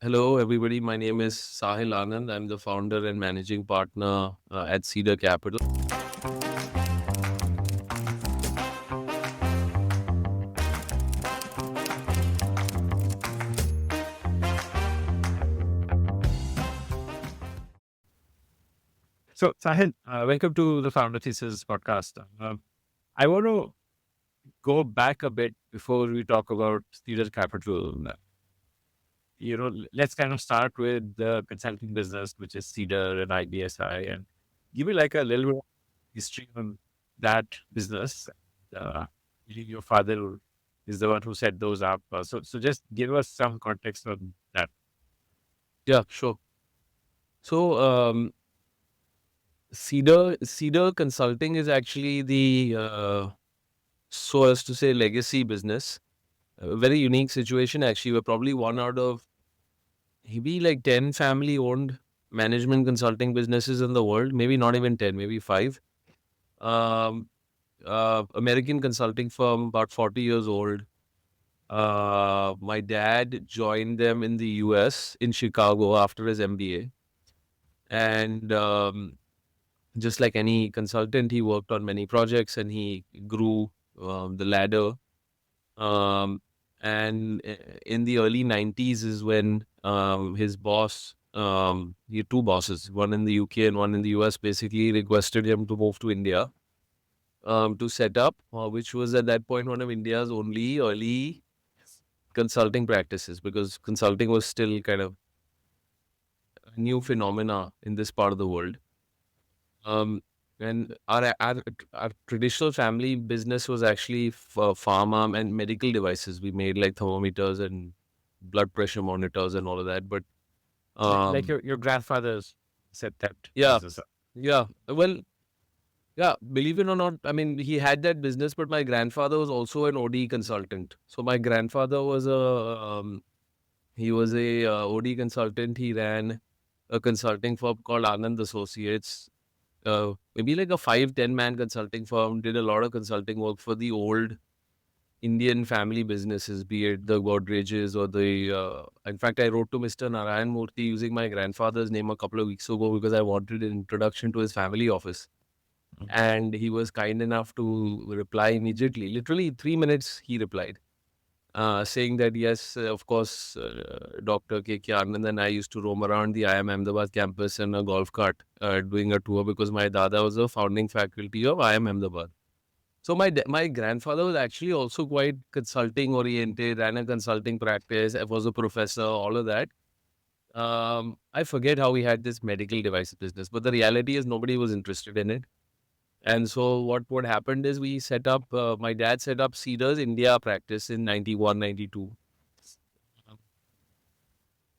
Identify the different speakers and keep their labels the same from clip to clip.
Speaker 1: Hello, everybody. My name is Sahil Anand. I'm the founder and managing partner at Cedar Capital.
Speaker 2: So, Sahil, welcome to the Founder Thesis podcast. I want to go back a bit before we talk about Cedar Capital. Let's kind of start with the consulting business, which is Cedar and IBSi, and give me like a little bit of history on that business. I believe your father is the one who set those up. So just give us some context on that.
Speaker 1: Yeah, sure. So, Cedar Consulting is actually the so as to say legacy business. A very unique situation. Actually, we're probably one out of maybe like 10 family owned management consulting businesses in the world. Maybe not even 10, maybe five. Um, American consulting firm, about 40 years old. My dad joined them in the US in Chicago after his MBA. And just like any consultant, he worked on many projects and he grew the ladder. Um, and in the early 90s is when his boss, he had two bosses, one in the UK and one in the US, basically requested him to move to India to set up, which was at that point one of India's only early consulting practices because consulting was still kind of a new phenomena in this part of the world. Um, and our traditional family business was actually for pharma and medical devices. We made like thermometers and blood pressure monitors and all of that. But
Speaker 2: Like
Speaker 1: um,
Speaker 2: your grandfather's set that
Speaker 1: yeah,
Speaker 2: business up.
Speaker 1: yeah. Well, yeah. Believe it or not, I mean, he had that business, but my grandfather was also an OD consultant. So my grandfather was a OD consultant. He ran a consulting firm called Anand Associates. Maybe like a 5-10 man consulting firm, did a lot of consulting work for the old Indian family businesses, be it the Godreges or in fact, I wrote to Mr. Narayan Murthy using my grandfather's name a couple of weeks ago because I wanted an introduction to his family office.
Speaker 2: Mhm.
Speaker 1: And he was kind enough to reply immediately. Literally 3 minutes, he replied, saying that, yes, of course, Dr. K.K. Anand and I used to roam around the IIM Ahmedabad campus in a golf cart doing a tour because my dada was a founding faculty of IIM Ahmedabad. So my grandfather was actually also quite consulting oriented, ran a consulting practice, was a professor, all of that. I forget how he had this medical device business, but the reality is nobody was interested in it. And so what happened is my dad set up Cedar's India practice in 91, 92.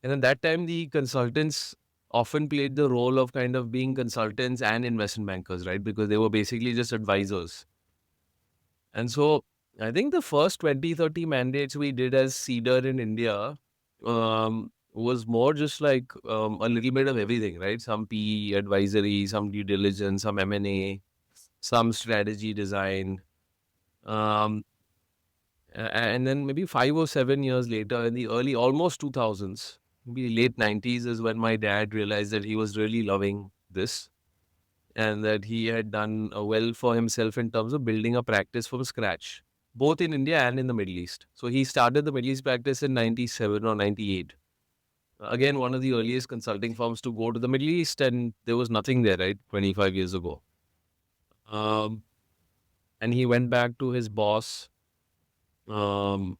Speaker 1: And at that time, the consultants often played the role of kind of being consultants and investment bankers, right? Because they were basically just advisors. And so I think the first 20, 30 mandates we did as Cedar in India was more just like a little bit of everything, right? Some PE advisory, some due diligence, some M&A, some strategy design. Um, and then maybe 5 or 7 years later, in the early, almost 2000s, maybe late 90s, is when my dad realized that he was really loving this and that he had done well for himself in terms of building a practice from scratch, both in India and in the Middle East. So he started the Middle East practice in 97 or 98. Again, one of the earliest consulting firms to go to the Middle East, and there was nothing there, right? 25 years ago. Um, and he went back to his boss, um,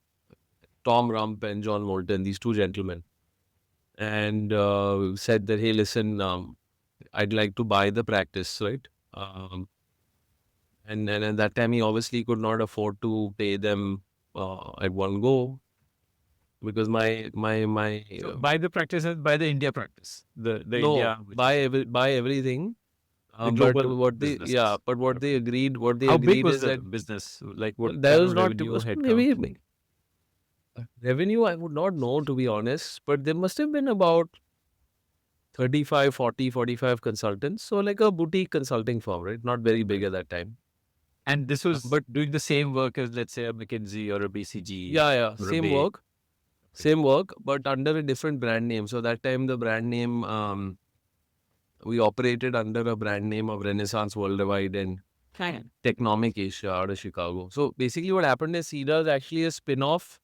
Speaker 1: Tom Rump and John Moulton, these two gentlemen, and said that, hey, listen, I'd like to buy the practice, right? Um, and at that time, he obviously could not afford to pay them at one go because my
Speaker 2: So by the practice and by the India practice, the
Speaker 1: no
Speaker 2: India, which is
Speaker 1: buy everything.
Speaker 2: the
Speaker 1: But
Speaker 2: global
Speaker 1: what they yeah,
Speaker 2: businesses.
Speaker 1: but
Speaker 2: Okay.
Speaker 1: what they
Speaker 2: How big
Speaker 1: agreed
Speaker 2: was
Speaker 1: is
Speaker 2: the
Speaker 1: that
Speaker 2: business? Like what
Speaker 1: well, that
Speaker 2: kind
Speaker 1: was
Speaker 2: of
Speaker 1: not
Speaker 2: revenue, headcount?
Speaker 1: maybe revenue. I would not know, to be honest, but there must have been about 35, 40, 45 consultants. So like a boutique consulting firm, right? Not very big
Speaker 2: Okay.
Speaker 1: at that time.
Speaker 2: And this was
Speaker 1: But
Speaker 2: doing the same work as, let's say, a McKinsey or a BCG
Speaker 1: yeah,
Speaker 2: or a
Speaker 1: same
Speaker 2: Bain.
Speaker 1: work. Same work, but under a different brand name. So that time the brand name, we operated under a brand name of Renaissance Worldwide and Technomic Asia out of Chicago. So basically what happened is Cedar is actually a spin-off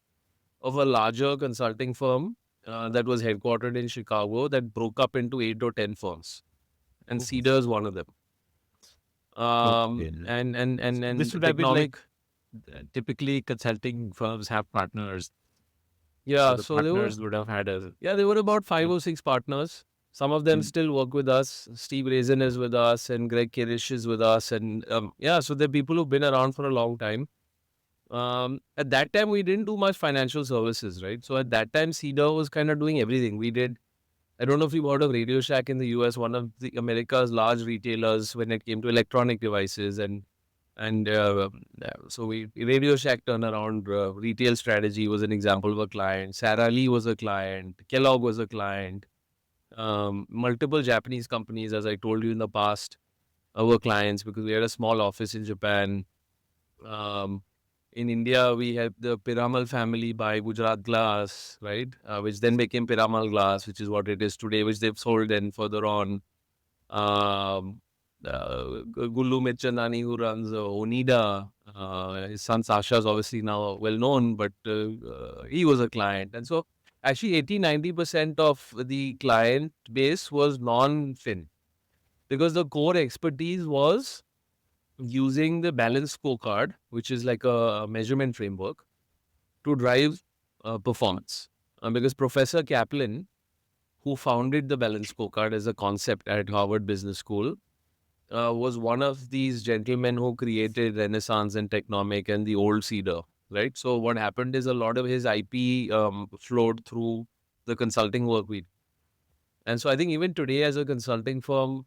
Speaker 1: of a larger consulting firm that was headquartered in Chicago that broke up into 8 or 10 firms. And Cedar is one of them.
Speaker 2: Okay.
Speaker 1: And
Speaker 2: This would have been like
Speaker 1: Technomic,
Speaker 2: typically consulting firms have partners. So
Speaker 1: yeah,
Speaker 2: the
Speaker 1: so
Speaker 2: partners would have had a
Speaker 1: there were about 5 or 6 partners. Some of them
Speaker 2: Mm.
Speaker 1: still work with us. Steve Raisin is with us, and Greg Kirish is with us, and yeah, so they're people who've been around for a long time. At that time, we didn't do much financial services, right? So at that time, Cedar was kind of doing everything. We did. I don't know if you've heard of Radio Shack in the US, one of the America's large retailers when it came to electronic devices, and so we Radio Shack turnaround retail strategy was an example of a client. Sara Lee was a client. Kellogg was a client. Multiple Japanese companies, as I told you in the past, were clients because we had a small office in Japan. Um, in India, we had the Piramal family by Gujarat Glass, right? Which then became Piramal Glass, which is what it is today, which they've sold then further on. Gullu Mirchandani, who runs Onida, his son Sasha is obviously now well known, but he was a client. And so actually 80-90% of the client base was non-fin because the core expertise was using the balanced scorecard, which is like a measurement framework to drive performance. Because Professor Kaplan, who founded the balanced scorecard as a concept at Harvard Business School, was one of these gentlemen who created Renaissance and Technomic and the old Cedar, right? So what happened is a lot of his IP flowed through the consulting work we. And so I think even today as a consulting firm,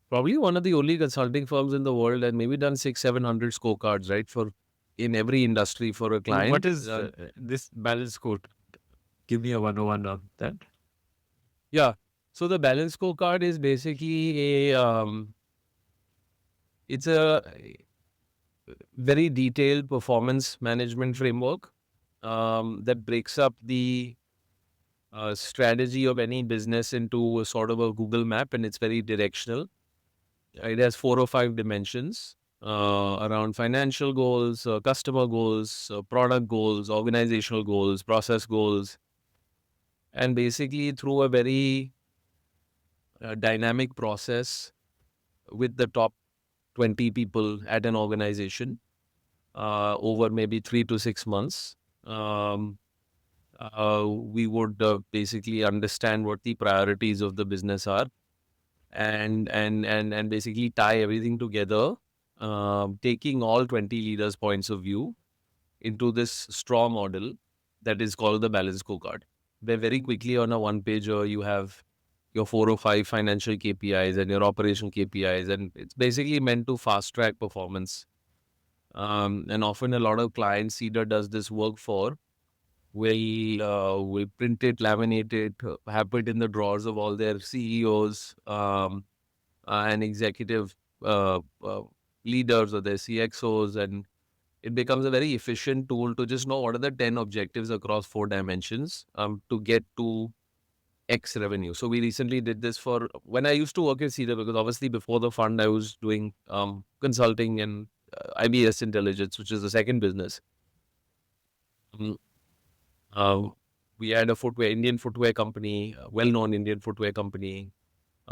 Speaker 1: probably one of the only consulting firms in the world and maybe done 600-700 scorecards, right? For in every industry for a
Speaker 2: What
Speaker 1: client.
Speaker 2: is this balance code? Give me a 101 on that.
Speaker 1: Yeah. So the balance scorecard is basically it's a very detailed performance management framework that breaks up the strategy of any business into a sort of a Google map, and it's very directional. It has 4 or 5 dimensions around financial goals, customer goals, product goals, organizational goals, process goals, and basically through a very dynamic process with the top 20 people at an organization over maybe 3 to 6 months. Um, we would basically understand what the priorities of the business are and basically tie everything together, taking all 20 leaders' points of view into this straw model that is called the balance scorecard. Where very quickly on a one pager you have your 4 or 5 financial KPIs and your operational KPIs, and it's basically meant to fast track performance. And often a lot of clients Cedar does this work for will print it, laminate it, have it in the drawers of all their CEOs and executive leaders or their CXOs, and it becomes a very efficient tool to just know what are the 10 objectives across 4 dimensions to get to X revenue. So we recently did this for when I used to work at Cedar, because obviously before the fund I was doing consulting and IBS Intelligence, which is the second business. Um, Uh, we had a Indian footwear company, a well-known Indian footwear company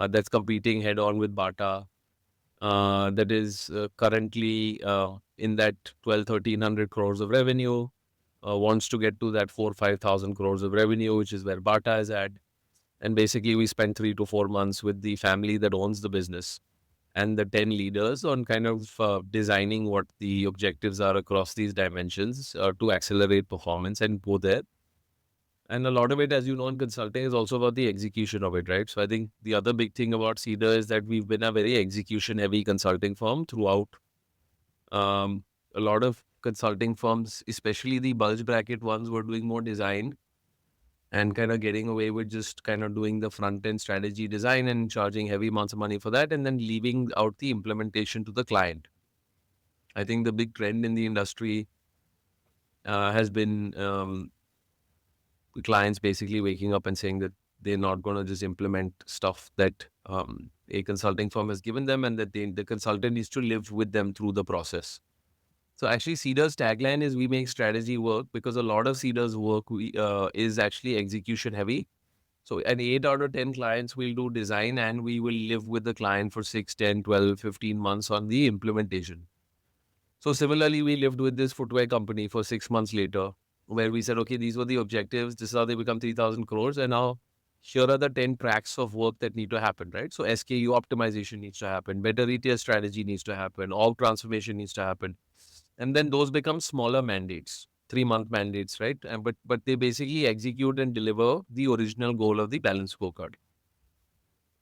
Speaker 1: that's competing head-on with Bata. That is currently in that 1,200-1,300 crores of revenue. Wants to get to that 4,000-5,000 crores of revenue, which is where Bata is at. And basically, we spent 3 to 4 months with the family that owns the business and the 10 leaders on kind of designing what the objectives are across these dimensions to accelerate performance and go there. And a lot of it, as you know, in consulting is also about the execution of it, right? So I think the other big thing about Cedar is that we've been a very execution heavy consulting firm throughout. Um, a lot of consulting firms, especially the bulge bracket ones, were doing more design and kind of getting away with just kind of doing the front end strategy design and charging heavy amounts of money for that and then leaving out the implementation to the client. I think the big trend in the industry has been clients basically waking up and saying that they're not going to just implement stuff that a consulting firm has given them, and that the consultant needs to live with them through the process. So actually, Cedar's tagline is "We make strategy work," because a lot of Cedar's work is actually execution heavy. So an 8 out of 10 clients will do design, and we will live with the client for 6, 10, 12, 15 months on the implementation. So similarly, we lived with this footwear company for 6 months later, where we said, okay, these were the objectives. This is how they become 3,000 crores. And now here are the 10 tracks of work that need to happen, right? So SKU optimization needs to happen. Better retail strategy needs to happen. Org transformation needs to happen. And then those become smaller mandates, 3-month mandates, right? But they basically execute and deliver the original goal of the balanced scorecard.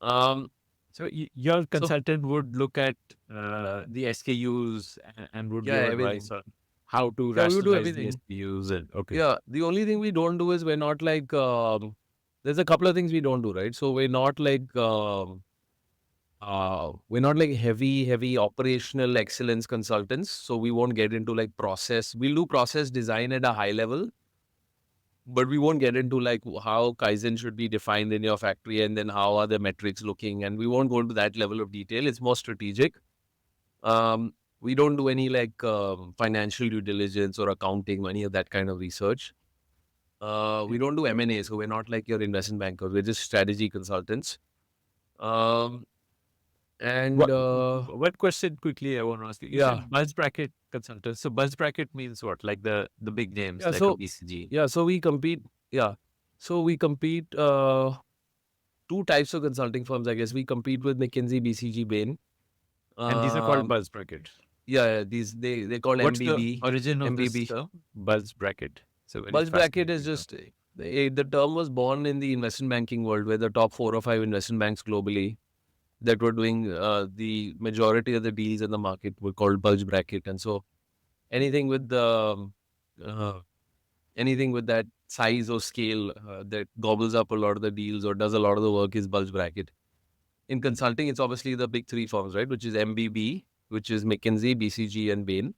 Speaker 1: Um,
Speaker 2: So your
Speaker 1: so
Speaker 2: consultant would look at the SKUs and would
Speaker 1: yeah,
Speaker 2: give advice
Speaker 1: everything.
Speaker 2: on how to
Speaker 1: Yeah, we would do
Speaker 2: rationalize the
Speaker 1: everything.
Speaker 2: SKUs. And okay,
Speaker 1: Yeah, the only thing we don't do is we're not like there's a couple of things we don't do, right? So we're not like heavy operational excellence consultants. So we won't get into like process. We'll do process design at a high level, but we won't get into like how Kaizen should be defined in your factory and then how are the metrics looking. And we won't go into that level of detail. It's more strategic. We don't do any like financial due diligence or accounting, any of that kind of research. We don't do M&A, so we're not like your investment bankers. We're just strategy consultants. Um, and
Speaker 2: what one question quickly I want to ask you. You
Speaker 1: yeah,
Speaker 2: said buzz bracket consultants. So buzz bracket means what? Like the big names
Speaker 1: yeah.
Speaker 2: like a
Speaker 1: So
Speaker 2: BCG.
Speaker 1: yeah, so we compete. Yeah, so we compete. Two types of consulting firms, I guess. We compete with McKinsey, BCG, Bain.
Speaker 2: And these are called
Speaker 1: Um,
Speaker 2: buzz brackets.
Speaker 1: yeah, these they call
Speaker 2: What's the
Speaker 1: MBB,
Speaker 2: origin of this
Speaker 1: MBB.
Speaker 2: term? Buzz bracket. So very
Speaker 1: Bulge bracket is
Speaker 2: fascinating term.
Speaker 1: just the term was born in the investment banking world, where the top 4 or 5 investment banks globally that were doing the majority of the deals in the market were called bulge bracket. And so anything with the uh, anything with that size or scale that gobbles up a lot of the deals or does a lot of the work is bulge bracket. In consulting, it's obviously the big 3 firms, right? Which is MBB, which is McKinsey, BCG, and Bain.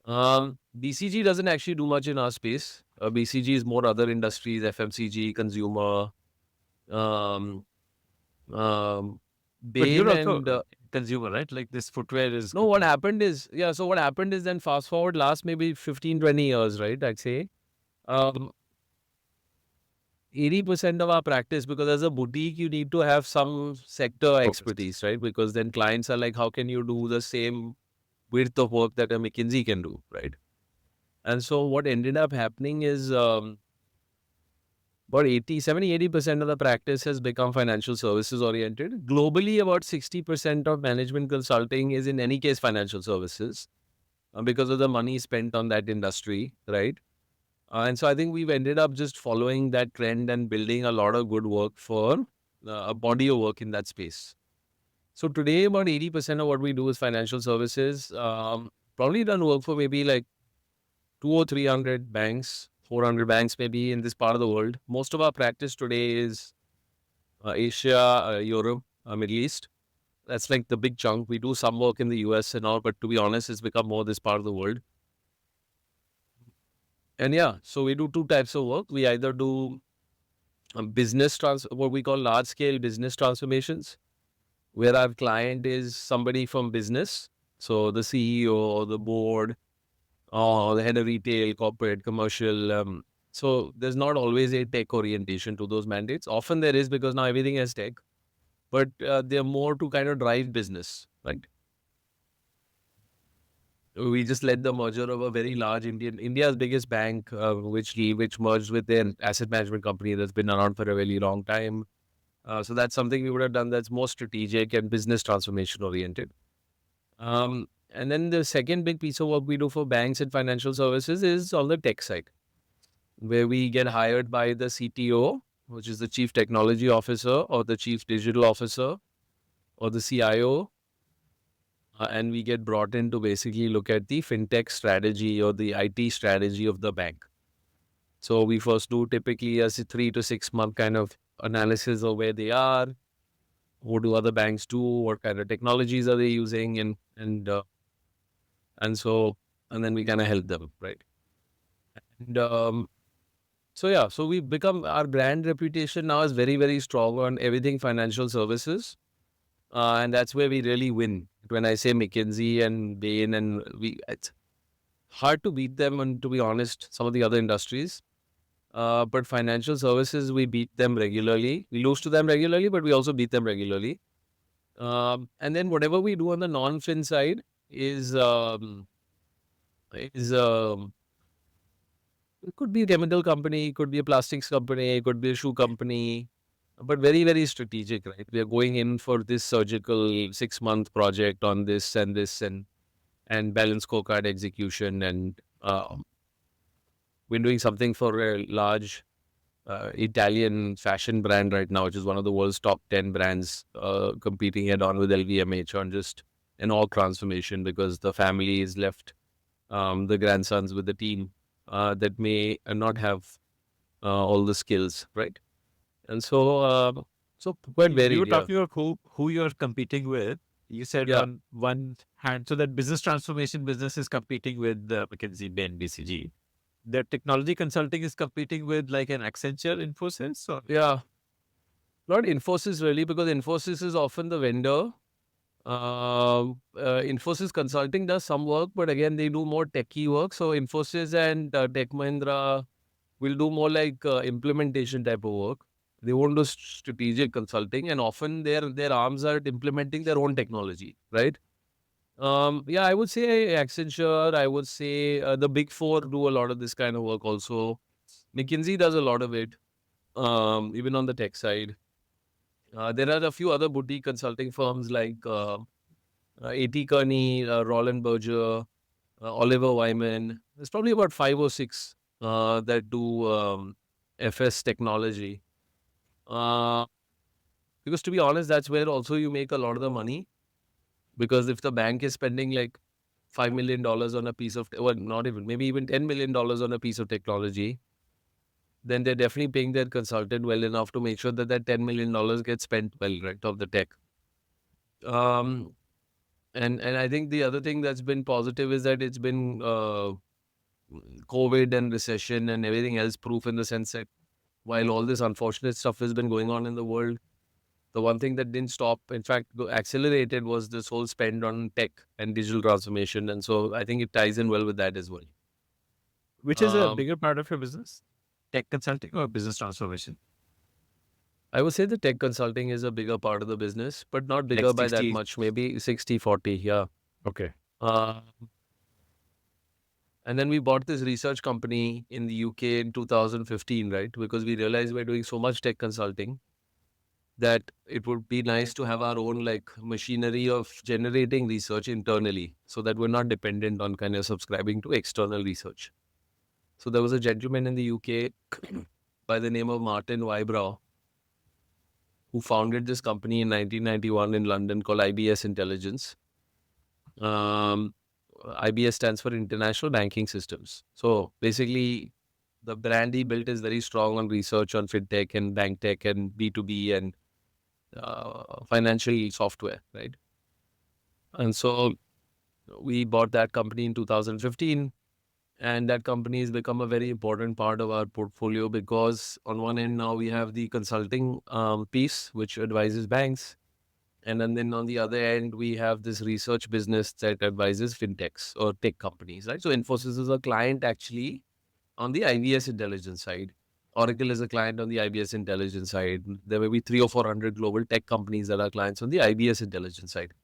Speaker 1: BCG doesn't actually do much in our space. BCG is more other industries, FMCG, consumer. Um,
Speaker 2: But you're
Speaker 1: Bain
Speaker 2: also
Speaker 1: and
Speaker 2: consumer, right? Like this footwear is
Speaker 1: no, what happened is, yeah, so what happened is then fast forward last maybe 15, 20 years, right? I'd say. Um, 80% of our practice, because as a boutique, you need to have some sector
Speaker 2: focused.
Speaker 1: expertise, right? Because then clients are like, how can you do the same width of work that a McKinsey can do, right? And so what ended up happening is about 80% of the practice has become financial services oriented. Globally, about 60% of management consulting is in any case financial services because of the money spent on that industry, right? And so I think we've ended up just following that trend and building a lot of good work for a body of work in that space. So today, about 80% of what we do is financial services. Probably done work for maybe like 200 or 300 banks, 400 banks maybe in this part of the world. Most of our practice today is Asia, Europe, Middle East. That's like the big chunk. We do some work in the US and all, but to be honest, it's become more this part of the world. And yeah, so we do 2 types of work. We either do what we call large scale business transformations, where our client is somebody from business. So the CEO or the board or the head of retail, corporate, commercial. So there's not always a tech orientation to those mandates. Often there is because now everything has tech, but they're more to kind of drive business, right? We just led the merger of a very large India's biggest bank, which merged with their asset management company that's been around for a really long time. So that's something we would have done that's more strategic and business transformation oriented. And then the second big piece of work we do for banks and financial services is on the tech side, where we get hired by the CTO, which is the chief technology officer or the chief digital officer or the CIO. And we get brought in to basically look at the fintech strategy or the IT strategy of the bank. So we first do typically a 3 to 6 month kind of analysis of where they are, what do other banks do, what kind of technologies are they using, and so and then we kind of help them, right? And So yeah, so we've become, our brand reputation now is very, very strong on everything financial services. And that's where we really win. When I say McKinsey and Bain, and it's hard to beat them, and to be honest, some of the other industries. But financial services, we beat them regularly. We lose to them regularly, but we also beat them regularly. And then whatever we do on the non-fin side is is it could be a chemical company, could be a plastics company, could be a shoe company, but very, very strategic, right? We are going in for this surgical 6-month project on this and balance scorecard execution, and we're doing something for a large Italian fashion brand right now, which is one of the world's top 10 brands, competing head on with LVMH on just an org transformation because the family is left, the grandsons with the team that may not have all the skills, right? And so quite
Speaker 2: We were
Speaker 1: varied, yeah.
Speaker 2: talking about who you're competing with. You said
Speaker 1: Yeah.
Speaker 2: on one hand, so that business transformation business is competing with McKinsey, Bain, BCG. The technology consulting is competing with like an Accenture, Infosys, or
Speaker 1: Yeah. Not Infosys really, because Infosys is often the vendor. Infosys Consulting does some work, but again, they do more techie work. So Infosys and Tech Mahindra will do more like implementation type of work. They won't do strategic consulting, and often their arms are implementing their own technology, right? Yeah, I would say Accenture. I would say the Big Four do a lot of this kind of work also. McKinsey does a lot of it, even on the tech side. There are a few other boutique consulting firms like A.T. Kearney, Roland Berger, Oliver Wyman. There's probably about 5 or 6 that do FS technology. Uh, because to be honest, that's where also you make a lot of the money. Because if the bank is spending like $5 million on a piece of, well, not even, maybe even $10 million on a piece of technology, then they're definitely paying their consultant well enough to make sure that that $10 million gets spent well, right, of the tech. Um, and I think the other thing that's been positive is that it's been COVID and recession and everything else proof, in the sense that while all this unfortunate stuff has been going on in the world, the one thing that didn't stop, in fact, accelerated, was this whole spend on tech and digital transformation. And so I think it ties in well with that as well.
Speaker 2: which is a
Speaker 1: Um,
Speaker 2: bigger part of your business, tech consulting or business transformation?
Speaker 1: I would say the tech consulting is a bigger part of the business, but not
Speaker 2: Like
Speaker 1: bigger by that
Speaker 2: 60.
Speaker 1: much, maybe 60-40. Yeah.
Speaker 2: Okay.
Speaker 1: Uh, and then we bought this research company in the UK in 2015, right? Because we realized we're doing so much tech consulting that it would be nice to have our own like machinery of generating research internally, so that we're not dependent on kind of subscribing to external research. So there was a gentleman in the UK by the name of Martin Wybrow who founded this company in 1991 in London called IBS Intelligence. Um, IBS stands for International Banking Systems. So basically, the brand he built is very strong on research on fintech and bank tech and B2B and financial software, right? And so we bought that company in 2015, and that company has become a very important part of our portfolio because on one end now we have the consulting piece which advises banks, and then on the other end we have this research business that advises fintechs or tech companies, right? So Infosys is a client actually on the IBS intelligence side. Oracle is a client on the IBS intelligence side. There may be 300 or 400 global tech companies that are clients on the IBS intelligence side.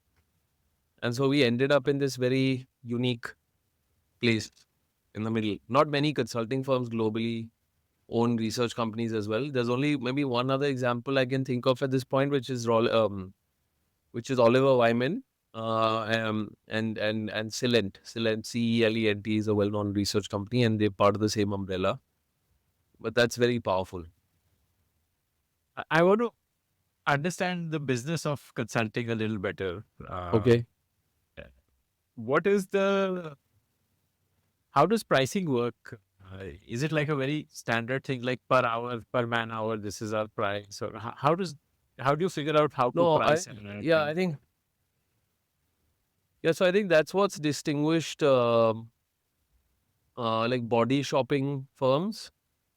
Speaker 1: And so we ended up in this very unique place in the middle. Not many consulting firms globally own research companies as well. There's only maybe one other example I can think of at this point, which is Oliver Wyman, and Celent. Celent, Celent is a well-known research company, and they're part of the same umbrella. But that's very powerful.
Speaker 2: I want to understand the business of consulting a little better.
Speaker 1: Okay.
Speaker 2: What is the How does pricing work? Is it like a very standard thing, like per hour, per man hour? This is our price, or how do you figure out how to
Speaker 1: No,
Speaker 2: price
Speaker 1: yeah,
Speaker 2: and
Speaker 1: I think yeah. So I think that's what's distinguished like body shopping firms.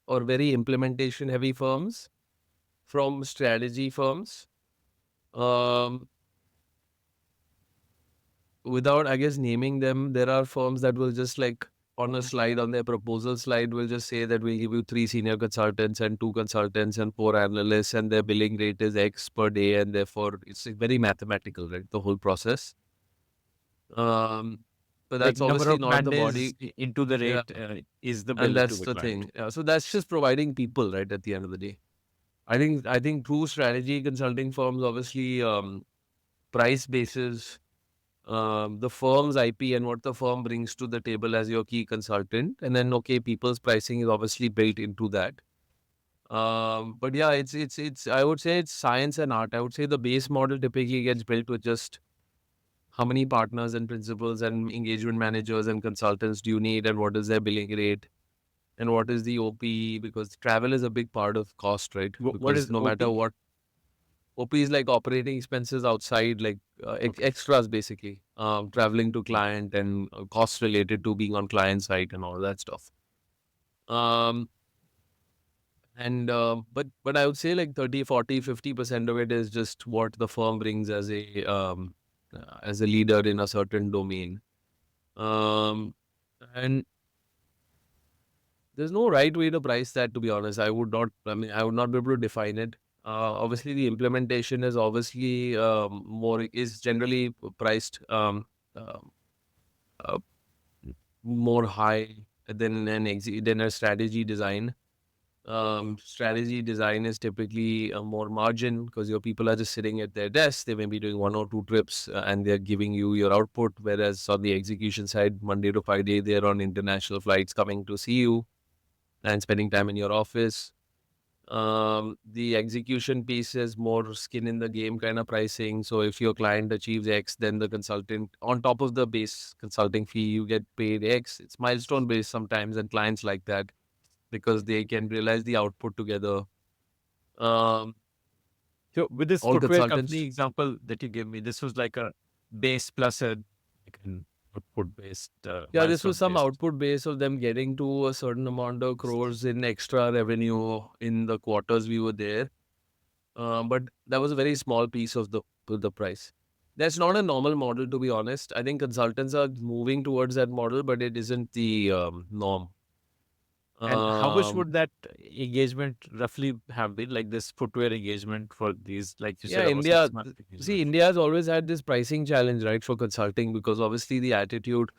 Speaker 1: or very implementation heavy firms from strategy firms. Um, Without, I guess, naming them, there are firms that will just like on a slide, on their proposal slide, will just say that we'll give you 3 senior consultants and 2 consultants and 4 analysts, and their billing rate is X per day, and therefore it's like very mathematical, right? The whole process. Um, but
Speaker 2: Like
Speaker 1: that's
Speaker 2: number
Speaker 1: obviously
Speaker 2: of
Speaker 1: not the
Speaker 2: man-days
Speaker 1: body.
Speaker 2: into the
Speaker 1: Yeah,
Speaker 2: rate is the
Speaker 1: and
Speaker 2: bill to
Speaker 1: that's
Speaker 2: the
Speaker 1: the
Speaker 2: client.
Speaker 1: thing. Yeah, so that's just providing people, right? At the end of the day, I think true strategy consulting firms obviously price basis the firm's IP and what the firm brings to the table as your key consultant. And then, okay, people's pricing is obviously built into that. But yeah, it's, I would say it's science and art. I would say the base model typically gets built with just how many partners and principals and engagement managers and consultants do you need, and what is their billing rate, and what is the OP, because travel is a big part of cost, right?
Speaker 2: What
Speaker 1: Because
Speaker 2: is
Speaker 1: no matter
Speaker 2: OP?
Speaker 1: what, OP is like operating expenses outside, like
Speaker 2: Okay.
Speaker 1: extras basically, traveling to client and costs related to being on client site and all that stuff. Um, and but I would say like 30, 40, 50% of it is just what the firm brings as a leader in a certain domain. Um, and there's no right way to price that, to be honest. I would not be able to define it. Obviously, the implementation is obviously is generally priced um, uh, more high than a strategy design. Strategy design is typically a more margin because your people are just sitting at their desks. They may be doing 1 or 2 trips and they're giving you your output. Whereas on the execution side, Monday to Friday, they're on international flights coming to see you and spending time in your office. The execution piece is more skin in the game kind of pricing. So if your client achieves X, then the consultant, on top of the base consulting fee, you get paid X. It's milestone based sometimes, and clients like that because they can realize the output together. Um,
Speaker 2: So with this
Speaker 1: all
Speaker 2: footwear company
Speaker 1: consultants,
Speaker 2: example that you gave me, this was like a base plus a like an output based,
Speaker 1: yeah, this was
Speaker 2: milestone
Speaker 1: some
Speaker 2: based.
Speaker 1: output base of them getting to a certain amount of crores in extra revenue in the quarters we were there. But that was a very small piece of the price. That's not a normal model, to be honest. I think consultants are moving towards that model, but it isn't the norm.
Speaker 2: And how much
Speaker 1: Um,
Speaker 2: would that engagement roughly have been? Like this footwear engagement for these, like you
Speaker 1: yeah,
Speaker 2: said, about
Speaker 1: India.
Speaker 2: 6 month
Speaker 1: See,
Speaker 2: engagement.
Speaker 1: India has always had this pricing challenge, right, for consulting because obviously the attitude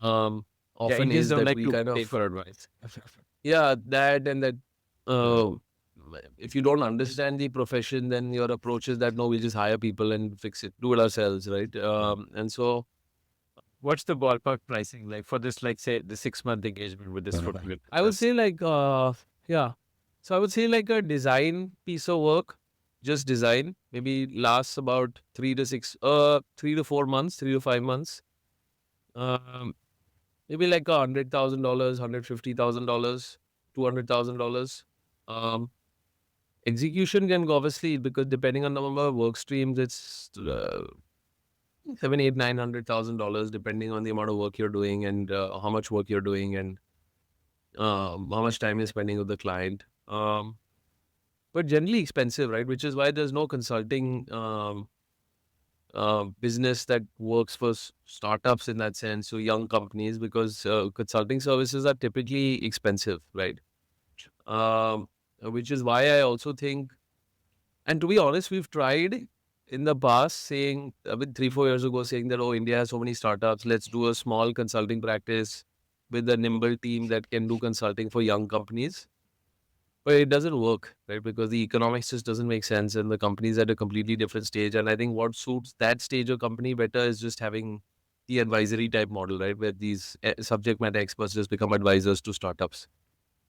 Speaker 1: um,
Speaker 2: Yeah,
Speaker 1: often
Speaker 2: Indians
Speaker 1: is
Speaker 2: don't
Speaker 1: that
Speaker 2: like
Speaker 1: we
Speaker 2: to
Speaker 1: kind
Speaker 2: pay
Speaker 1: of
Speaker 2: for advice.
Speaker 1: yeah that and that.
Speaker 2: Yeah.
Speaker 1: Uh, if you don't understand the profession, then your approach is that no, we'll just hire people and fix it, do it ourselves, right?
Speaker 2: Yeah.
Speaker 1: And so
Speaker 2: What's the ballpark pricing like for this, like say the 6 month engagement with this footwear
Speaker 1: I would
Speaker 2: business?
Speaker 1: say like yeah. So I would say like a design piece of work, just design, maybe lasts about 3 to 4 months, 3 to 5 months. Um, Maybe like $100,000, $150,000, $200,000. Um, Execution can go obviously because depending on the number of work streams, it's seven, eight, $900,000 depending on the amount of work you're doing and how much work you're doing and how much time you're spending with the client. But generally expensive, right? Which is why there's no consulting business that works for startups in that sense, so young companies, because consulting services are typically expensive, right? Um, which is why I also think, and to be honest, we've tried in the past saying, 3, 4 years ago, saying that, oh, India has so many startups, let's do a small consulting practice with a nimble team that can do consulting for young companies. But it doesn't work, right? Because the economics just doesn't make sense and the company's at a completely different stage. And I think what suits that stage of company better is just having the advisory type model, right? Where these subject matter experts just become advisors to startups.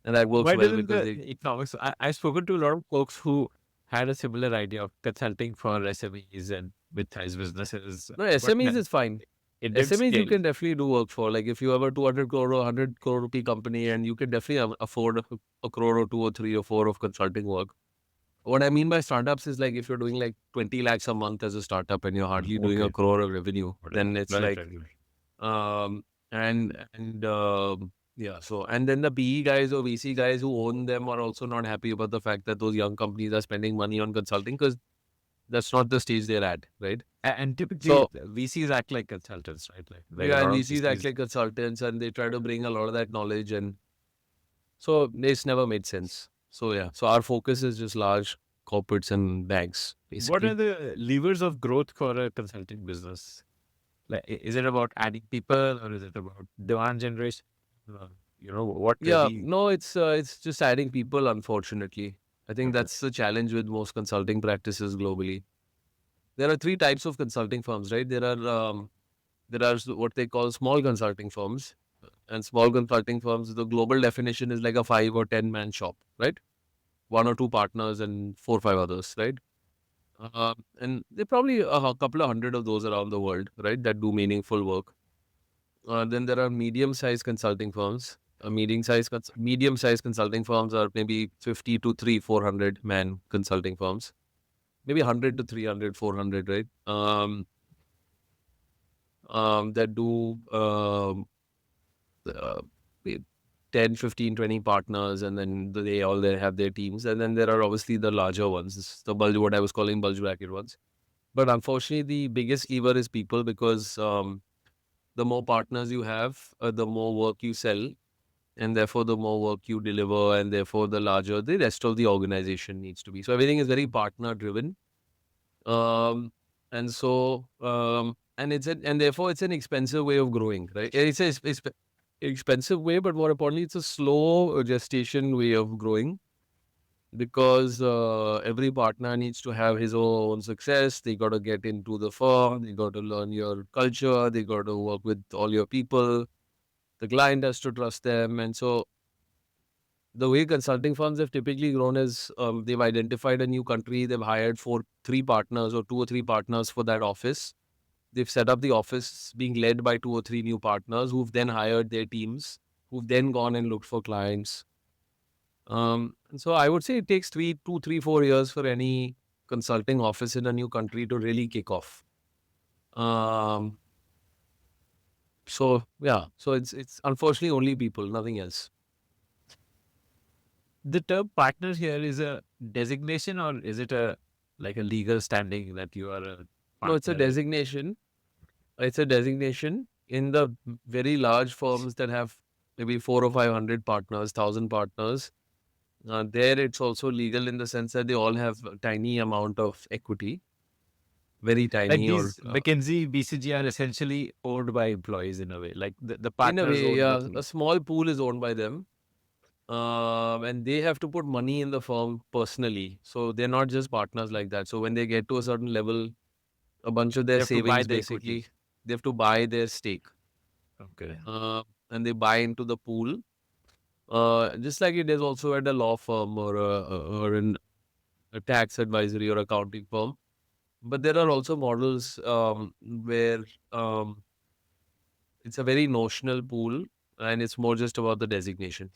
Speaker 1: And that works
Speaker 2: Why
Speaker 1: well
Speaker 2: doesn't
Speaker 1: because
Speaker 2: the
Speaker 1: they,
Speaker 2: economics? I've spoken to a lot of folks who had a similar idea of consulting for SMEs and mid-sized businesses,
Speaker 1: no,
Speaker 2: but
Speaker 1: SMEs is fine.
Speaker 2: it didn't
Speaker 1: SMEs you
Speaker 2: scale.
Speaker 1: can definitely do work for. Like if you have a 200 crore or 100 crore rupee company and you can definitely afford a crore or two or three or four of consulting work. What I mean by startups is like if you're doing like 20 lakhs a month as a startup and you're hardly doing a
Speaker 2: Okay.
Speaker 1: crore of revenue,
Speaker 2: Got it.
Speaker 1: then it's
Speaker 2: Right,
Speaker 1: like,
Speaker 2: right, right.
Speaker 1: um, and Yeah. So, and then the PE guys or VC guys who own them are also not happy about the fact that those young companies are spending money on consulting because that's not the stage they're at, right?
Speaker 2: And typically
Speaker 1: So,
Speaker 2: VCs act like consultants, right? Like a
Speaker 1: yeah, and
Speaker 2: lot of
Speaker 1: VCs act
Speaker 2: VCs.
Speaker 1: like consultants and they try to bring a lot of that knowledge. And so it's never made sense. So, yeah. So, our focus is just large corporates and banks,
Speaker 2: What are
Speaker 1: basically.
Speaker 2: the levers of growth for a consulting business? Like, is it about adding people or is it about demand generation? Uh, what
Speaker 1: Yeah,
Speaker 2: really?
Speaker 1: no, it's just adding people, unfortunately. I think
Speaker 2: Okay.
Speaker 1: that's the challenge with most consulting practices globally. There are three types of consulting firms, right? There are what they call small consulting firms, and small consulting firms. The global definition is like a 5 or 10 man shop, right? One or two partners and 4 or 5 others, right? And there are probably a couple of hundred of those around the world, right? That do meaningful work. Then there are medium-sized consulting firms. Medium-sized consulting firms are maybe 50 to 400 man consulting firms, maybe 100 to 300, 400, right? That do uh, eh, 10, 15, 20 partners, and then they have their teams. And then there are obviously the larger ones, the bulge, what I was calling bulge bracket ones. But unfortunately, the biggest lever is people because the more partners you have, the more work you sell, and therefore the more work you deliver, and therefore the larger the rest of the organization needs to be. So everything is very partner driven. Um, and therefore it's an expensive way of growing, right? It's expensive way, but more importantly, it's a slow gestation way of growing because every partner needs to have his own success. They got to get into the firm, they got to learn your culture, they got to work with all your people. The client has to trust them, and so the way consulting firms have typically grown is they've identified a new country, they've hired three partners or two or three partners for that office. They've set up the office being led by two or three new partners who've then hired their teams, who've then gone and looked for clients. And so I would say it takes 4 years for any consulting office in a new country to really kick off. Um, so yeah, so it's unfortunately only people, nothing else.
Speaker 2: The term partner here is a designation or is it a like a legal standing that you are a
Speaker 1: No, it's a
Speaker 2: partner?
Speaker 1: designation. It's a designation in the very large firms that have maybe 400 or 500 partners, 1,000 partners. There, it's also legal in the sense that they all have a tiny amount of equity, very
Speaker 2: Like
Speaker 1: tiny, or
Speaker 2: these McKinsey, BCG are essentially owned by employees in a way. Like the
Speaker 1: in a
Speaker 2: partners
Speaker 1: way,
Speaker 2: own the
Speaker 1: yeah,
Speaker 2: pool.
Speaker 1: a small pool is owned by them. And they have to put money in the firm personally. So they're not just partners like that. So when they get to a certain level, a bunch of
Speaker 2: They
Speaker 1: their
Speaker 2: have to buy
Speaker 1: savings
Speaker 2: the equity.
Speaker 1: basically, they have to buy their stake,
Speaker 2: Okay.
Speaker 1: and they buy into the pool. Just like it is also at a law firm or in a tax advisory or accounting firm. But there are also models where um, it's a very notional pool and it's more just about the designation.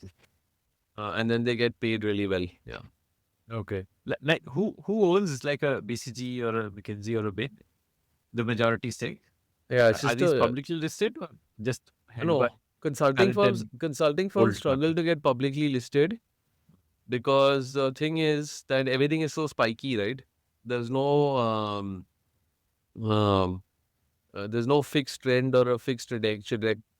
Speaker 1: And then they get paid really well. Yeah.
Speaker 2: Okay. Like who owns like a BCG or a McKinsey or a Bain? The majority stake?
Speaker 1: Yeah,
Speaker 2: Are
Speaker 1: it's
Speaker 2: are
Speaker 1: just
Speaker 2: these
Speaker 1: a
Speaker 2: publicly listed or just held by
Speaker 1: no consulting
Speaker 2: current
Speaker 1: firms.
Speaker 2: and
Speaker 1: Consulting firms
Speaker 2: old
Speaker 1: struggle
Speaker 2: partners?
Speaker 1: to get publicly listed because the thing is that everything is so spiky, right? There's no um, there's no fixed trend or a fixed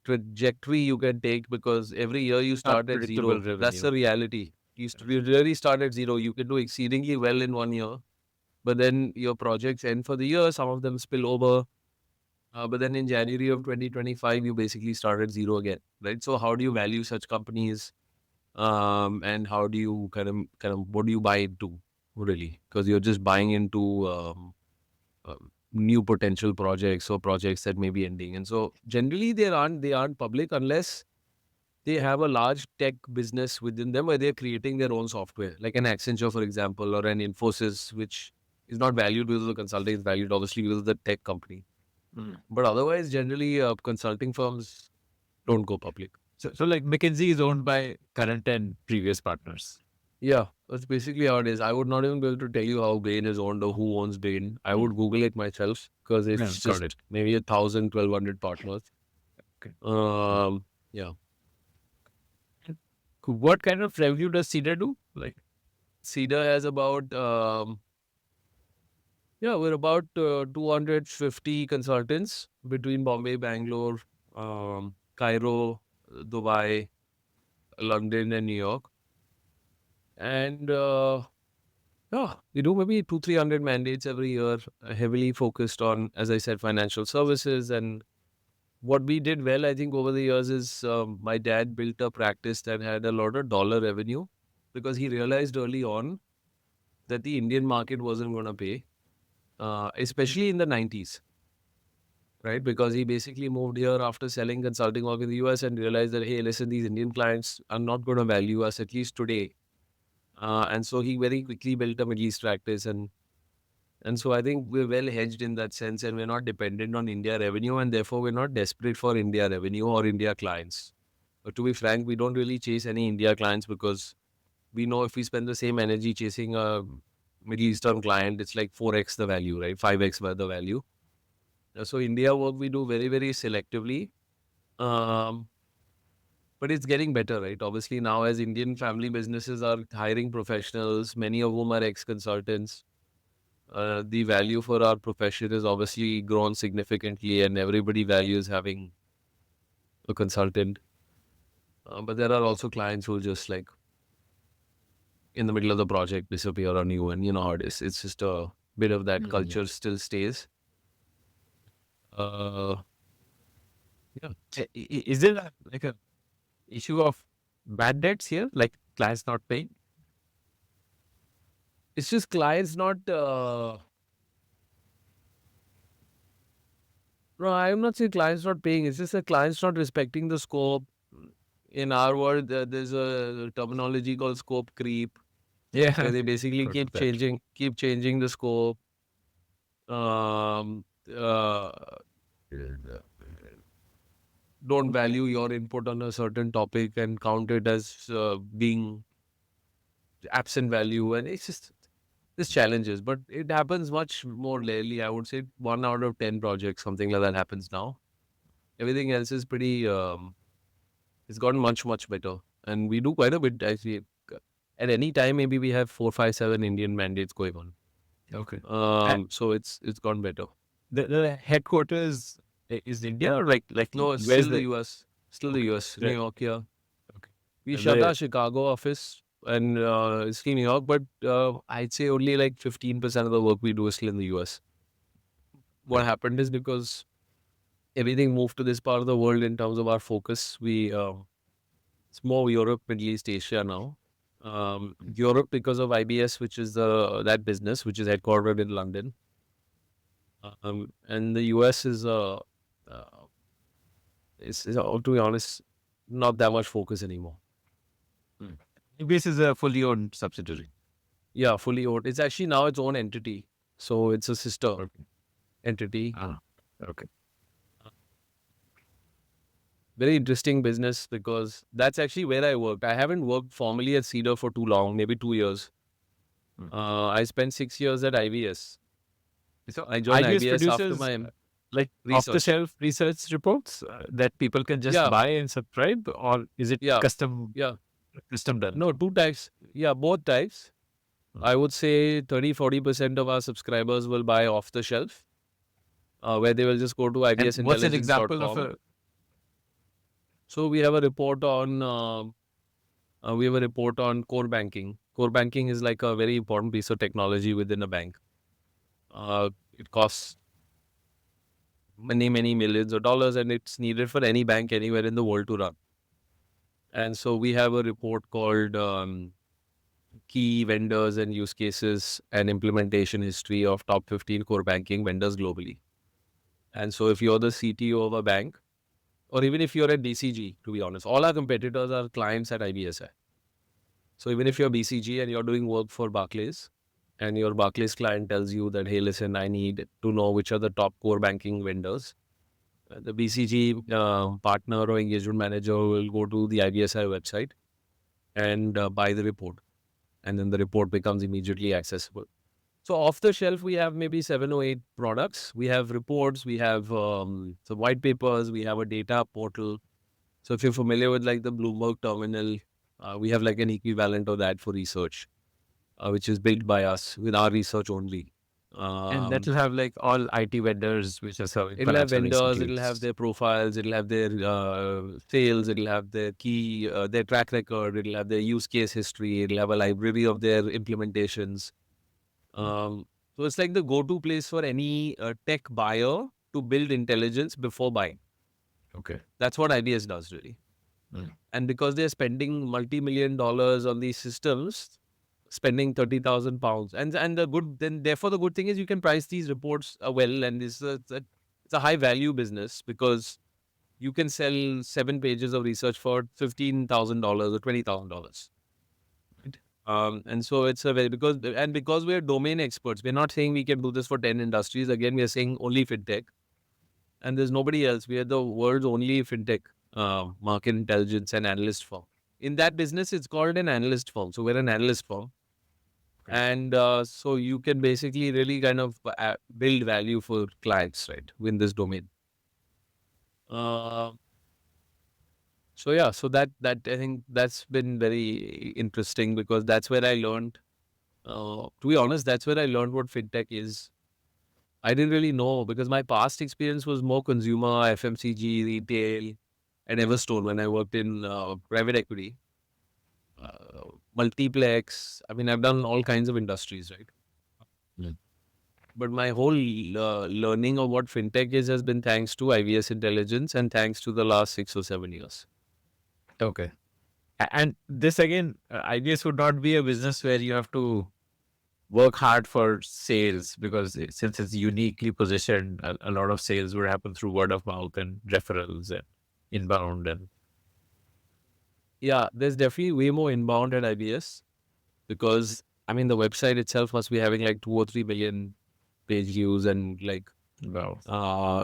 Speaker 1: trajectory you can take because every year you
Speaker 2: Not
Speaker 1: start at
Speaker 2: predictable
Speaker 1: zero. That's
Speaker 2: revenue.
Speaker 1: the reality. You really start at zero. You can do exceedingly well in one year, but then your projects end for the year. Some of them spill over. But then in January of 2025, you basically start at zero again, right? So how do you value such companies? And how do you what do you buy into really? Because you're just buying into new potential projects or projects that may be ending. And so generally they aren't public unless they have a large tech business within them where they're creating their own software, like an Accenture, for example, or an Infosys, which is not valued because of the consulting, it's valued obviously because of the tech company.
Speaker 2: Mm.
Speaker 1: But otherwise, generally, consulting firms don't go public.
Speaker 2: So like McKinsey is owned by current and previous partners.
Speaker 1: Yeah, that's basically how it is. I would not even be able to tell you how Bain is owned or who owns Bain. I
Speaker 2: Mm.
Speaker 1: would Google it myself because
Speaker 2: Yeah,
Speaker 1: it's
Speaker 2: got it.
Speaker 1: just maybe 1,000, 1,200 partners.
Speaker 2: Okay.
Speaker 1: Um, yeah.
Speaker 2: what kind of revenue does Cedar do? Like,
Speaker 1: Cedar has about, we're about 250 consultants between Bombay, Bangalore, Cairo, Dubai, London, and New York. And we do maybe 300 mandates every year, heavily focused on, as I said, financial services. And what we did well, I think, over the years is my dad built a practice that had a lot of dollar revenue because he realized early on that the Indian market wasn't going to pay, especially in the 90s, right? Because he basically moved here after selling consulting work in the US and realized that, hey, listen, these Indian clients are not going to value us, at least today. And so he very quickly built a Middle East practice. And so I think we're well hedged in that sense, and we're not dependent on India revenue, and therefore we're not desperate for India revenue or India clients. But to be frank, we don't really chase any India clients because we know if we spend the same energy chasing a Middle Eastern client, it's like 4x the value, right? 5x by the value. So India work we do very, very selectively. Um, but it's getting better, right? Obviously now as Indian family businesses are hiring professionals, many of whom are ex-consultants, the value for our profession has obviously grown significantly, and everybody values having a consultant. But there are also clients who just like in the middle of the project disappear on you, and you know how it is. It's just a bit of that culture still stays. Uh,
Speaker 2: yeah. Is there like a issue of bad debts here, like clients not paying?
Speaker 1: it's just clients not. No, I'm not saying clients not paying. It's just that clients not respecting the scope. In our world, there's a terminology called scope creep,
Speaker 2: Yeah,
Speaker 1: where they basically
Speaker 2: heard of that.
Speaker 1: keep changing the scope. Um, uh, don't value your input on a certain topic and count it as being absent value, and it's just there's challenges, but it happens much more rarely. I would say 1 out of 10 projects, something like that, happens now. Everything else is pretty. It's gotten much better, and we do quite a bit actually. At any time, maybe we have 4, 5, 7 Indian mandates going on.
Speaker 2: Okay.
Speaker 1: So it's gone better.
Speaker 2: The headquarters is India, or like
Speaker 1: No, it's
Speaker 2: where's
Speaker 1: still the
Speaker 2: the
Speaker 1: US. Still the
Speaker 2: okay
Speaker 1: US, New
Speaker 2: the
Speaker 1: York, yeah.
Speaker 2: okay
Speaker 1: We shut
Speaker 2: the
Speaker 1: our Chicago office and it's in New York, but I'd say only like 15% of the work we do is still in the US. What
Speaker 2: right.
Speaker 1: happened is because everything moved to this part of the world in terms of our focus. It's more Europe, Middle East, Asia now. Europe because of IBS, which is that business, which is headquartered in London. And the US uh, to be honest, not that much focus anymore.
Speaker 2: IBS is a fully owned subsidiary.
Speaker 1: Yeah, fully owned. It's actually now its own entity. So it's a sister
Speaker 2: Okay.
Speaker 1: entity.
Speaker 2: Okay.
Speaker 1: Very interesting business because that's actually where I worked. I haven't worked formally at Cedar for too long, maybe 2 years. I spent 6 years at IBS.
Speaker 2: So
Speaker 1: I joined
Speaker 2: IBS
Speaker 1: IBS after
Speaker 2: produces
Speaker 1: my
Speaker 2: like
Speaker 1: research.
Speaker 2: off-the-shelf research reports that people can just
Speaker 1: Yeah,
Speaker 2: buy and subscribe, or is it
Speaker 1: yeah,
Speaker 2: custom
Speaker 1: yeah.
Speaker 2: done?
Speaker 1: No, two types. Yeah, both types. I would say 30-40% of our subscribers will buy off the shelf, where they will just go to
Speaker 2: And what's an example of
Speaker 1: ibsintelligence.com.
Speaker 2: a
Speaker 1: So we have a report on core banking. Core banking is like a very important piece of technology within a bank. It costs many millions of dollars, and it's needed for any bank anywhere in the world to run. And so we have a report called Key Vendors and Use Cases and Implementation History of Top 15 Core Banking Vendors globally. And so if you're the CTO of a bank, or even if you're at BCG, to be honest, all our competitors are clients at IBSi. So even if you're BCG and you're doing work for Barclays, and your Barclays client tells you that, hey, listen, I need to know which are the top core banking vendors, the BCG partner or engagement manager will go to the IBSi website and buy the report. And then the report becomes immediately accessible. So off the shelf, we have maybe 7 or 8 products. We have reports, we have some white papers, we have a data portal. So if you're familiar with like the Bloomberg terminal, We have like an equivalent of that for research, which is built by us with our research only.
Speaker 2: And that
Speaker 1: Um,
Speaker 2: will have like all IT vendors which are serving
Speaker 1: it'll have
Speaker 2: financial
Speaker 1: vendors, it'll have
Speaker 2: institutes.
Speaker 1: their profiles, it'll have their sales, it'll have their key, their track record, it'll have their use case history, it'll have a library of their implementations. Um, so it's like the go-to place for any tech buyer to build intelligence before buying.
Speaker 2: Okay.
Speaker 1: That's what IBS does really.
Speaker 2: Mm.
Speaker 1: And because they're spending multi-million dollars on these systems, spending 30,000 pounds, and the good then therefore the good thing is you can price these reports well, and it's a high value business because you can sell 7 pages of research for $15,000 or $20,000. Right? And so it's a very because we're domain experts, we're not saying we can do this for 10 industries. Again, we're saying only fintech, and there's nobody else. We are the world's only fintech market intelligence and analyst firm. In that business, it's called an analyst firm. So we're an analyst firm,
Speaker 2: Okay.
Speaker 1: and so you can basically really kind of build value for clients, right, in this domain. Uh, so yeah, so that I think that's been very interesting because that's where I learned. To be honest, that's where I learned what fintech is. I didn't really know because my past experience was more consumer, FMCG, retail, and Everstone when I worked in private equity, multiplex. I mean, I've done all kinds of industries, right?
Speaker 2: Mm.
Speaker 1: But my whole learning of what fintech is has been thanks to IVS Intelligence and thanks to the last 6 or 7 years.
Speaker 2: Okay. And this again, I guess would not be a business where you have to work hard for sales because since it's uniquely positioned, a lot of sales would happen through word of mouth and referrals and inbound and
Speaker 1: Yeah, there's definitely way more inbound at IBS because I mean the website itself must be having like 2 or 3 million page views and like
Speaker 2: wow.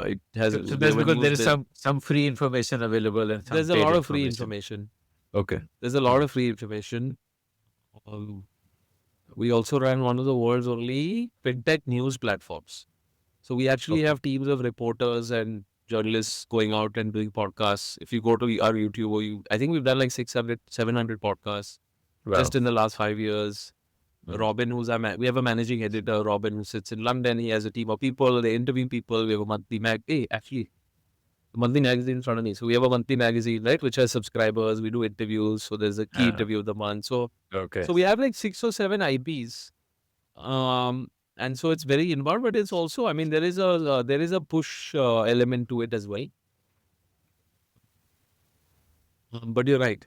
Speaker 1: it has
Speaker 2: So
Speaker 1: we
Speaker 2: that's
Speaker 1: have a
Speaker 2: because there
Speaker 1: news
Speaker 2: is
Speaker 1: there.
Speaker 2: some free information available and some
Speaker 1: There's a
Speaker 2: paid
Speaker 1: lot of free
Speaker 2: information.
Speaker 1: information.
Speaker 2: Okay.
Speaker 1: There's a lot of free information. Um, we also run one of the world's only fintech news platforms. So we actually
Speaker 2: Okay.
Speaker 1: have teams of reporters and journalists going out and doing podcasts. If you go to our YouTube, I think we've done like 600, 700 podcasts
Speaker 2: Wow.
Speaker 1: just in the last 5 years.
Speaker 2: Mm.
Speaker 1: Robin, we have a managing editor, Robin, who sits in London. He has a team of people. They interview people. We have a monthly Hey, actually, the monthly magazine in front of me. So we have a monthly magazine, right, which has subscribers. We do interviews. So there's a key
Speaker 2: Ah,
Speaker 1: interview of the month. So
Speaker 2: okay.
Speaker 1: so we have like 6 or 7 IPs. Um, and so it's very inbound, but it's also, I mean, there is a push element to it as well. But you're right.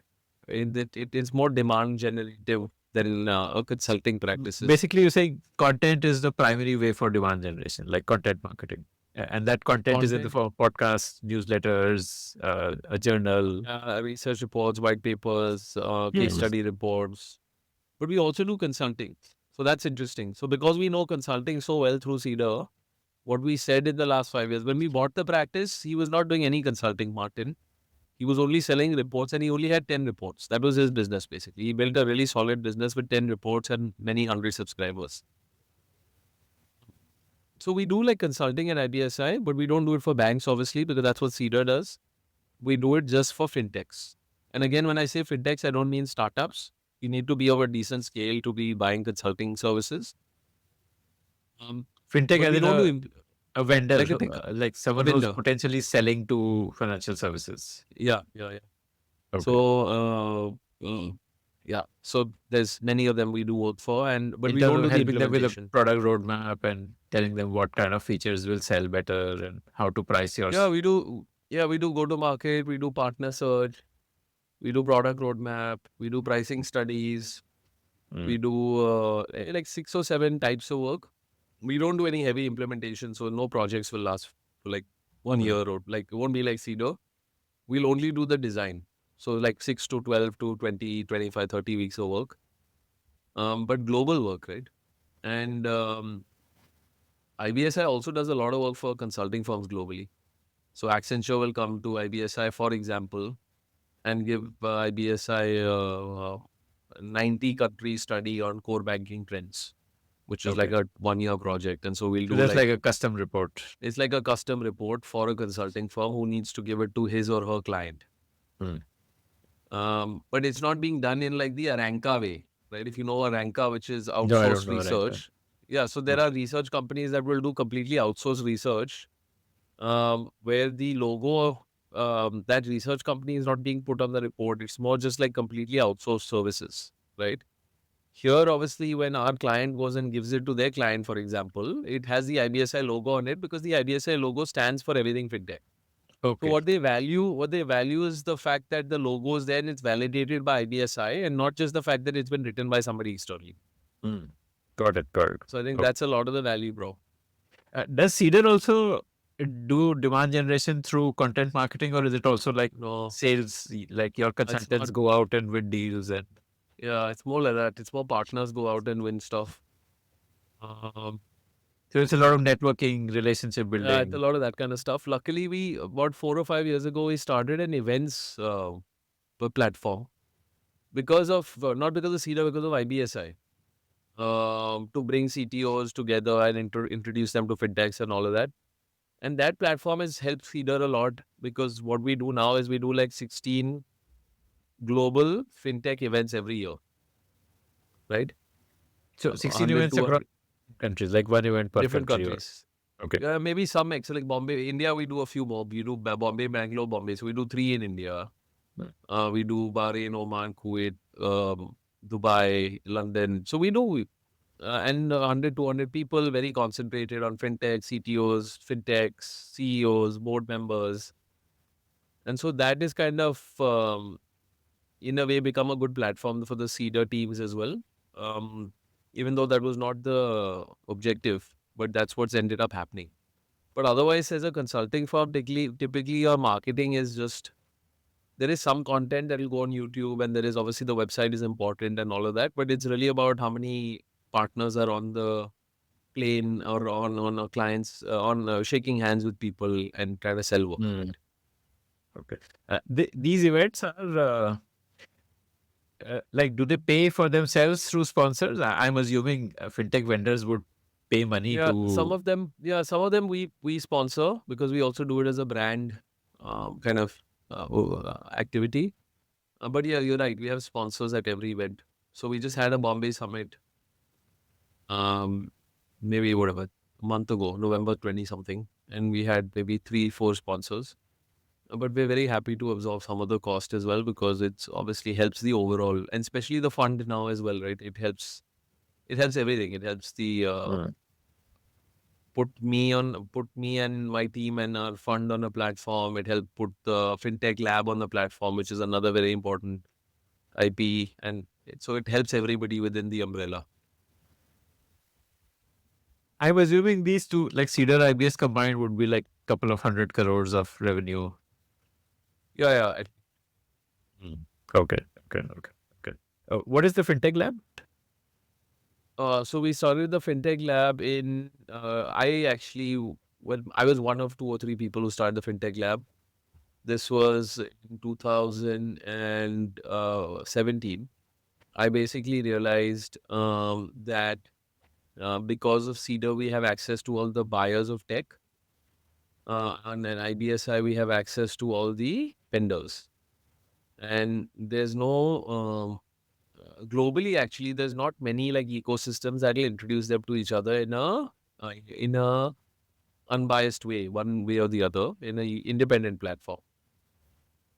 Speaker 1: It is more demand generative than a consulting practices.
Speaker 2: Basically, you're saying content is the primary way for demand generation, like content marketing. And that content is in the
Speaker 1: Content,
Speaker 2: form of podcasts, newsletters, a journal.
Speaker 1: research reports, white papers, case
Speaker 2: Mm.
Speaker 1: study reports. But we also do consulting. So that's interesting. So because we know consulting so well through Cedar, what we said in the last 5 years, when we bought the practice, he was not doing any consulting, Martin. He was only selling reports and he only had 10 reports. That was his business basically. He built a really solid business with 10 reports and many hundred subscribers. So we do like consulting at IBSi, but we don't do it for banks, obviously, because that's what Cedar does. We do it just for fintechs. And again, when I say fintechs, I don't mean startups. You need to be of a decent scale to be buying consulting services. Um,
Speaker 2: Fintech
Speaker 1: but
Speaker 2: as
Speaker 1: we
Speaker 2: in
Speaker 1: don't do
Speaker 2: a vendor,
Speaker 1: like a tech,
Speaker 2: like
Speaker 1: a
Speaker 2: someone who's
Speaker 1: vendor.
Speaker 2: potentially selling to financial services.
Speaker 1: Yeah, yeah, yeah.
Speaker 2: Okay.
Speaker 1: So, yeah. So there's many of them we do work for, and but
Speaker 2: In
Speaker 1: we
Speaker 2: terms
Speaker 1: don't
Speaker 2: of
Speaker 1: do the
Speaker 2: helping them with a
Speaker 1: implementation.
Speaker 2: product roadmap and telling them what kind of features will sell better and how to price
Speaker 1: Yeah,
Speaker 2: yours.
Speaker 1: we do. Yeah, we do go to market. We do partner search. We do product roadmap. We do pricing studies.
Speaker 2: Mm.
Speaker 1: We do like 6 or 7 types of work. We don't do any heavy implementation, so no projects will last for like one
Speaker 2: Mm.
Speaker 1: year or like it won't be like Cedar. We'll only do the design. So like 6 to 12 to 20, 25, 30 weeks of work. But global work, right? And IBSI also does a lot of work for consulting firms globally. So Accenture will come to IBSI, for example, and give IBSI 90 country study on core banking trends, which is like
Speaker 2: Okay.
Speaker 1: a 1 year project. And so we'll
Speaker 2: So
Speaker 1: do
Speaker 2: that's
Speaker 1: like,
Speaker 2: like a custom report.
Speaker 1: it's like a custom report for a consulting firm who needs to give it to his or her client.
Speaker 2: Mm.
Speaker 1: But it's not being done in like the Aranka way, right? If you know Aranka, which is
Speaker 2: No, I don't
Speaker 1: outsourced
Speaker 2: know Ranka.
Speaker 1: research. Yeah, so there are research companies that will do completely outsourced research, where the logo that research company is not being put on the report. It's more just like completely outsourced services, right? Here, obviously, when our client goes and gives it to their client, for example, it has the IBSI logo on it because the IBSI logo stands for everything fintech. So
Speaker 2: Okay.
Speaker 1: what they value is the fact that the logo is there and it's validated by IBSI, and not just the fact that it's been written by somebody externally.
Speaker 2: Mm. Got it. Got it.
Speaker 1: So I think
Speaker 2: Okay.
Speaker 1: that's a lot of the value, bro.
Speaker 2: Does Cedar also do demand generation through content marketing, or is it also like
Speaker 1: No,
Speaker 2: sales? Like your
Speaker 1: it's
Speaker 2: consultants
Speaker 1: not.
Speaker 2: go out and win deals and
Speaker 1: Yeah, it's more like that. It's more partners go out and win stuff.
Speaker 2: um, so it's a lot of networking, relationship
Speaker 1: Yeah, it's a
Speaker 2: building.
Speaker 1: lot of that kind of stuff. Luckily, we about 4 or 5 years ago we started an events platform because of not because of Cedar, because of IBSI. To bring CTOs together and introduce them to fintechs and all of that. And that platform has helped Cedar a lot because what we do now is we do like 16 global fintech events every year, right?
Speaker 2: So 16
Speaker 1: 100,
Speaker 2: events across
Speaker 1: 200
Speaker 2: countries, like one event per
Speaker 1: different
Speaker 2: country.
Speaker 1: countries.
Speaker 2: Okay.
Speaker 1: Yeah, maybe some like Bombay, India, we do a few more. We do Bombay, Bangalore, Bombay. So we do three in India.
Speaker 2: Mm.
Speaker 1: We do Bahrain, Oman, Kuwait, Dubai, London. So we do and 100, 200 people very concentrated on fintech, CTOs, fintechs, CEOs, board members. And so that is kind of, in a way, become a good platform for the Cedar teams as well. Um, Even though that was not the objective, but that's what's ended up happening. But otherwise, as a consulting firm, typically your marketing is just there is some content that will go on YouTube, and there is obviously the website is important and all of that. But it's really about how many partners are on the plane or on our clients on shaking hands with people and trying to sell work.
Speaker 2: Mm. Okay. These events are like, do they pay for themselves through sponsors? I'm assuming fintech vendors would pay money
Speaker 1: Yeah, some
Speaker 2: to.
Speaker 1: of them. Yeah, some of them we sponsor because we also do it as a brand kind of activity. But yeah, you're right. We have sponsors at every event. So we just had a Bombay summit, um, maybe whatever a month ago, November 20 something, and we had maybe 3, 4 sponsors. But we're very happy to absorb some of the cost as well because it's obviously helps the overall, and especially the fund now as well, right? It helps everything. It helps the
Speaker 2: Mm.
Speaker 1: put me and my team and our fund on a platform. It helped put the fintech lab on the platform, which is another very important IP, and so it helps everybody within the umbrella.
Speaker 2: I'm assuming these two, like Cedar IBS combined, would be like couple of 100 crores of revenue.
Speaker 1: Yeah, yeah.
Speaker 2: Mm. Okay. Okay. Okay. Okay. What is the fintech lab?
Speaker 1: So we started the fintech lab in. I actually, well, I was one of 2 or 3 people who started the fintech lab. This was in 2017. I basically realized that because of Cedar, we have access to all the buyers of tech, and then IBSI, we have access to all the vendors. And there's no globally, actually, there's not many like ecosystems that will introduce them to each other in a unbiased way, one way or the other, in a independent platform.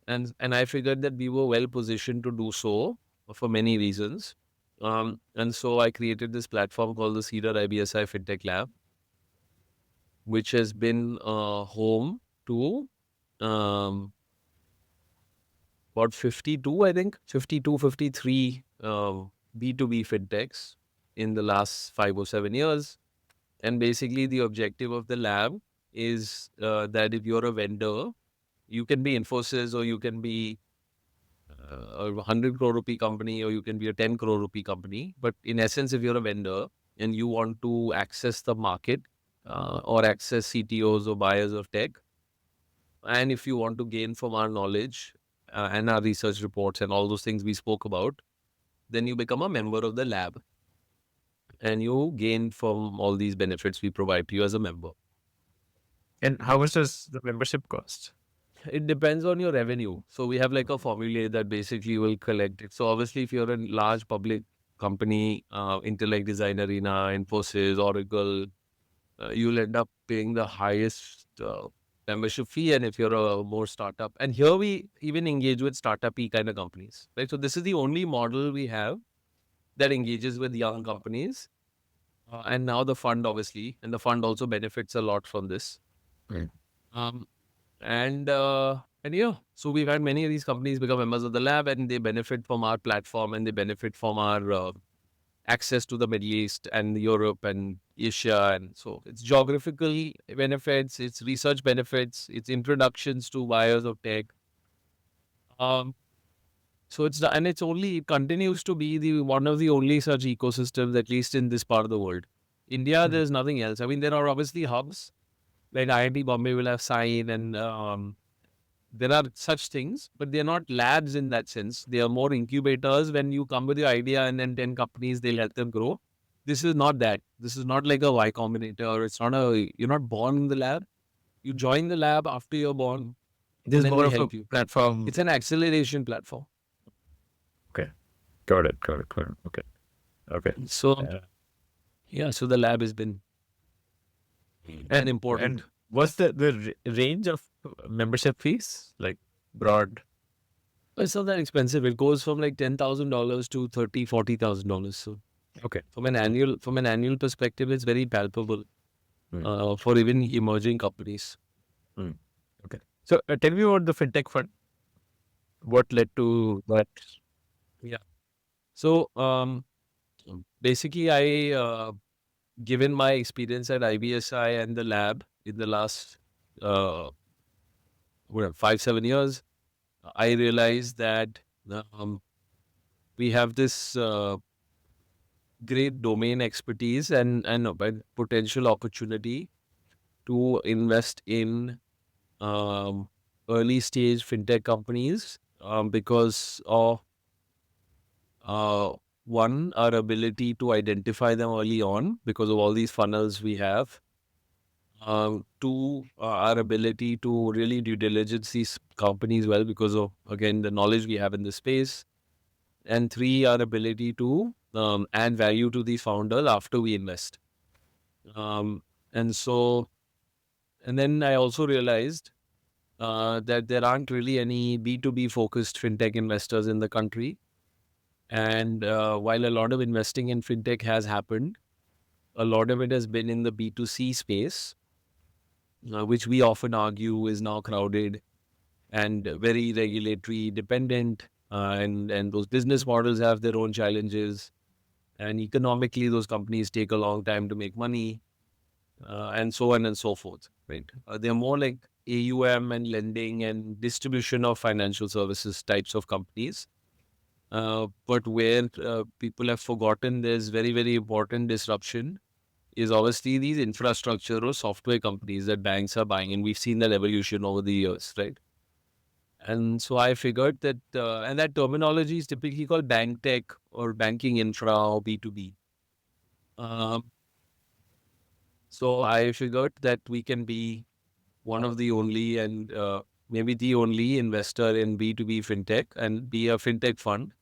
Speaker 1: And I figured that we were well positioned to do so for many reasons. And so I created this platform called the Cedar IBSi Fintech Lab, which has been home to um, about 52, I think, 52, 53 B2B fintechs in the last 5 or 7 years. And basically, the objective of the lab is that if you're a vendor, you can be Infosys or you can be a 100 crore rupee company or you can be a 10 crore rupee company. But in essence, if you're a vendor and you want to access the market or access CTOs or buyers of tech, and if you want to gain from our knowledge and our research reports and all those things we spoke about, then you become a member of the lab and you gain from all these benefits we provide to you as a member.
Speaker 2: And how much does the membership cost?
Speaker 1: It depends on your revenue. So we have like a formula that basically will collect it. So obviously, if you're a large public company, Intellect Design Arena, Infosys, Oracle, you'll end up paying the highest membership fee. And if you're a more startup, and here we even engage with startup-y kind of companies, right? So this is the only model we have that engages with young companies. And now the fund, obviously, and the fund also benefits a lot from this.
Speaker 2: Right.
Speaker 1: Um, and yeah, so we've had many of these companies become members of the lab, and they benefit from our platform, and they benefit from our access to the Middle East and Europe and Asia. And so it's geographical benefits, it's research benefits, it's introductions to buyers of tech. Um, so and it's only, it continues to be the one of the only such ecosystems, at least in this part of the world. India,
Speaker 2: Mm.
Speaker 1: there's nothing else. I mean, there are obviously hubs like IIT Bombay will have Sign, and there are such things, but they're not labs in that sense. They are more incubators. When you come with your idea and then 10 companies, they'll help them grow. This is not that. This is not like a Y Combinator. It's not you're not born in the lab. You join the lab after you're born,
Speaker 2: This
Speaker 1: and
Speaker 2: is
Speaker 1: then
Speaker 2: more
Speaker 1: we
Speaker 2: of a
Speaker 1: help you.
Speaker 2: platform.
Speaker 1: It's an acceleration platform.
Speaker 2: Okay. Got it. Got it. Got it. Okay. Okay.
Speaker 1: So,
Speaker 2: Uh,
Speaker 1: yeah, so the lab has been an important.
Speaker 2: and what's the range of membership fees? Like broad.
Speaker 1: It's not that expensive. It goes from like $10,000 to $40,000. So
Speaker 2: Okay.
Speaker 1: from an annual perspective, it's very palpable for even emerging companies.
Speaker 2: Mm. Okay. So tell me about the fintech fund. What led to that?
Speaker 1: Yeah. So basically, given my experience at IBSi and the lab in the last uh, 5-7 years, I realized that um, we have this great domain expertise and potential opportunity to invest in um, early stage fintech companies because of uh, one, our ability to identify them early on because of all these funnels we have. Two, our ability to really due diligence these companies well because of, again, the knowledge we have in the space. And three, our ability to add value to these founders after we invest. Um, and so, and then I also realized that there aren't really any B2B focused fintech investors in the country. And while a lot of investing in fintech has happened, a lot of it has been in the B2C space, which we often argue is now crowded and very regulatory dependent. And those business models have their own challenges. And economically, those companies take a long time to make money, and so on and so forth. Right? They're more like AUM and lending and distribution of financial services types of companies. But where people have forgotten there's very, very important disruption is obviously these infrastructure or software companies that banks are buying. And we've seen that evolution over the years, right? And so I figured that, and that terminology is typically called bank tech or banking infra or B2B. Um, so I figured that we can be one of the only and maybe the only investor in B2B fintech and be a fintech fund,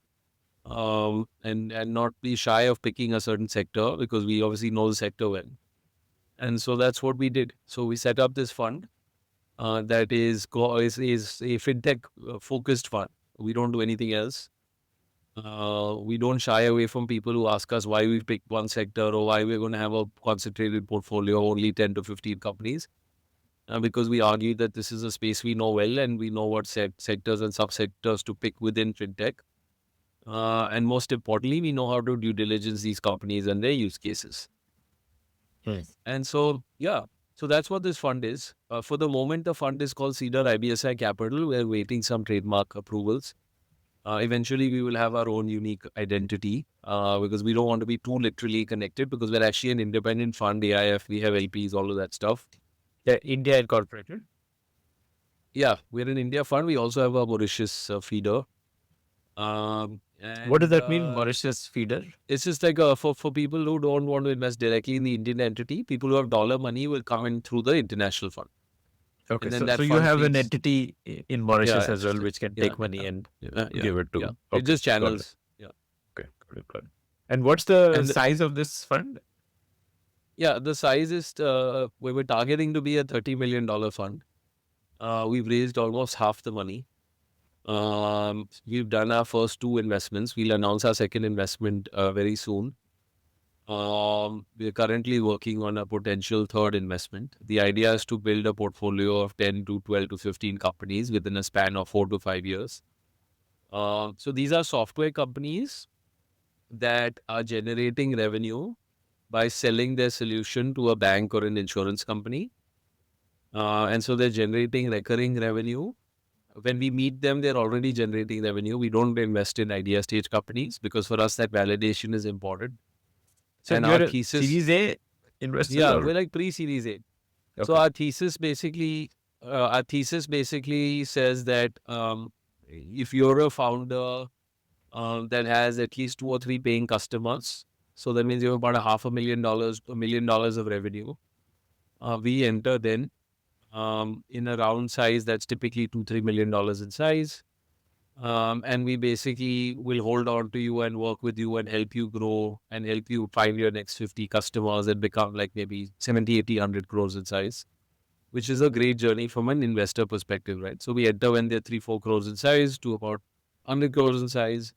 Speaker 1: and not be shy of picking a certain sector because we obviously know the sector well. And so that's what we did. So we set up this fund that is a fintech focused fund. We don't do anything else. We don't shy away from people who ask us why we picked one sector or why we're going to have a concentrated portfolio, only 10 to 15 companies. Because we argue that this is a space we know well and we know what sectors and subsectors to pick within fintech. And most importantly, we know how to due diligence these companies and their use cases.
Speaker 2: Yes.
Speaker 1: And so, yeah, so that's what this fund is. For the moment, the fund is called Cedar IBSi Capital. We're waiting some trademark approvals. Eventually, we will have our own unique identity because we don't want to be too literally connected because we're actually an independent fund, AIF, we have LPs, all of that stuff.
Speaker 2: Yeah, India Incorporated.
Speaker 1: Yeah, we're an India fund. We also have a Mauritius feeder.
Speaker 2: What does
Speaker 1: And
Speaker 2: that mean? Mauritius feeder?
Speaker 1: it's just like for people who don't want to invest directly in the Indian entity, people who have dollar money will come in through the international fund.
Speaker 2: Okay.
Speaker 1: And then
Speaker 2: So
Speaker 1: that
Speaker 2: you
Speaker 1: fund
Speaker 2: have an
Speaker 1: feeds.
Speaker 2: entity in
Speaker 1: Yeah,
Speaker 2: Mauritius as well,
Speaker 1: absolutely.
Speaker 2: which can
Speaker 1: Yeah,
Speaker 2: take money
Speaker 1: yeah,
Speaker 2: and
Speaker 1: yeah,
Speaker 2: give it
Speaker 1: yeah.
Speaker 2: to.
Speaker 1: It
Speaker 2: Okay.
Speaker 1: just
Speaker 2: Got it.
Speaker 1: channels. Yeah.
Speaker 2: Okay. Got it. Got it. And what's the
Speaker 1: And
Speaker 2: size of this fund?
Speaker 1: yeah, the size is we were targeting to be a $30 million fund. We've raised almost half the money. We've done our first two investments. We'll announce our second investment very soon. We're currently working on a potential third investment. The idea is to build a portfolio of 10 to 12 to 15 companies within a span of 4 to 5 years. So these are software companies that are generating revenue by selling their solution to a bank or an insurance company. And so they're generating recurring revenue. When we meet them, they're already generating revenue. We don't invest in idea stage companies because for us, that validation is important.
Speaker 2: So
Speaker 1: And
Speaker 2: you're
Speaker 1: our
Speaker 2: a
Speaker 1: thesis,
Speaker 2: Series A investor,
Speaker 1: yeah,
Speaker 2: or
Speaker 1: we're like pre-series A. So
Speaker 2: okay,
Speaker 1: our thesis basically says that if you're a founder that has at least 2 or 3 paying customers, so that means you have about $500,000, $1 million of revenue. We enter then in a round size that's typically $2 to $3 million in size. And we basically will hold on to you and work with you and help you grow and help you find your next 50 customers and become like maybe 70, 80, 100 crores in size, which is a great journey from an investor perspective, right? So we enter when they're 3, 4 crores in size to about 100 crores in size.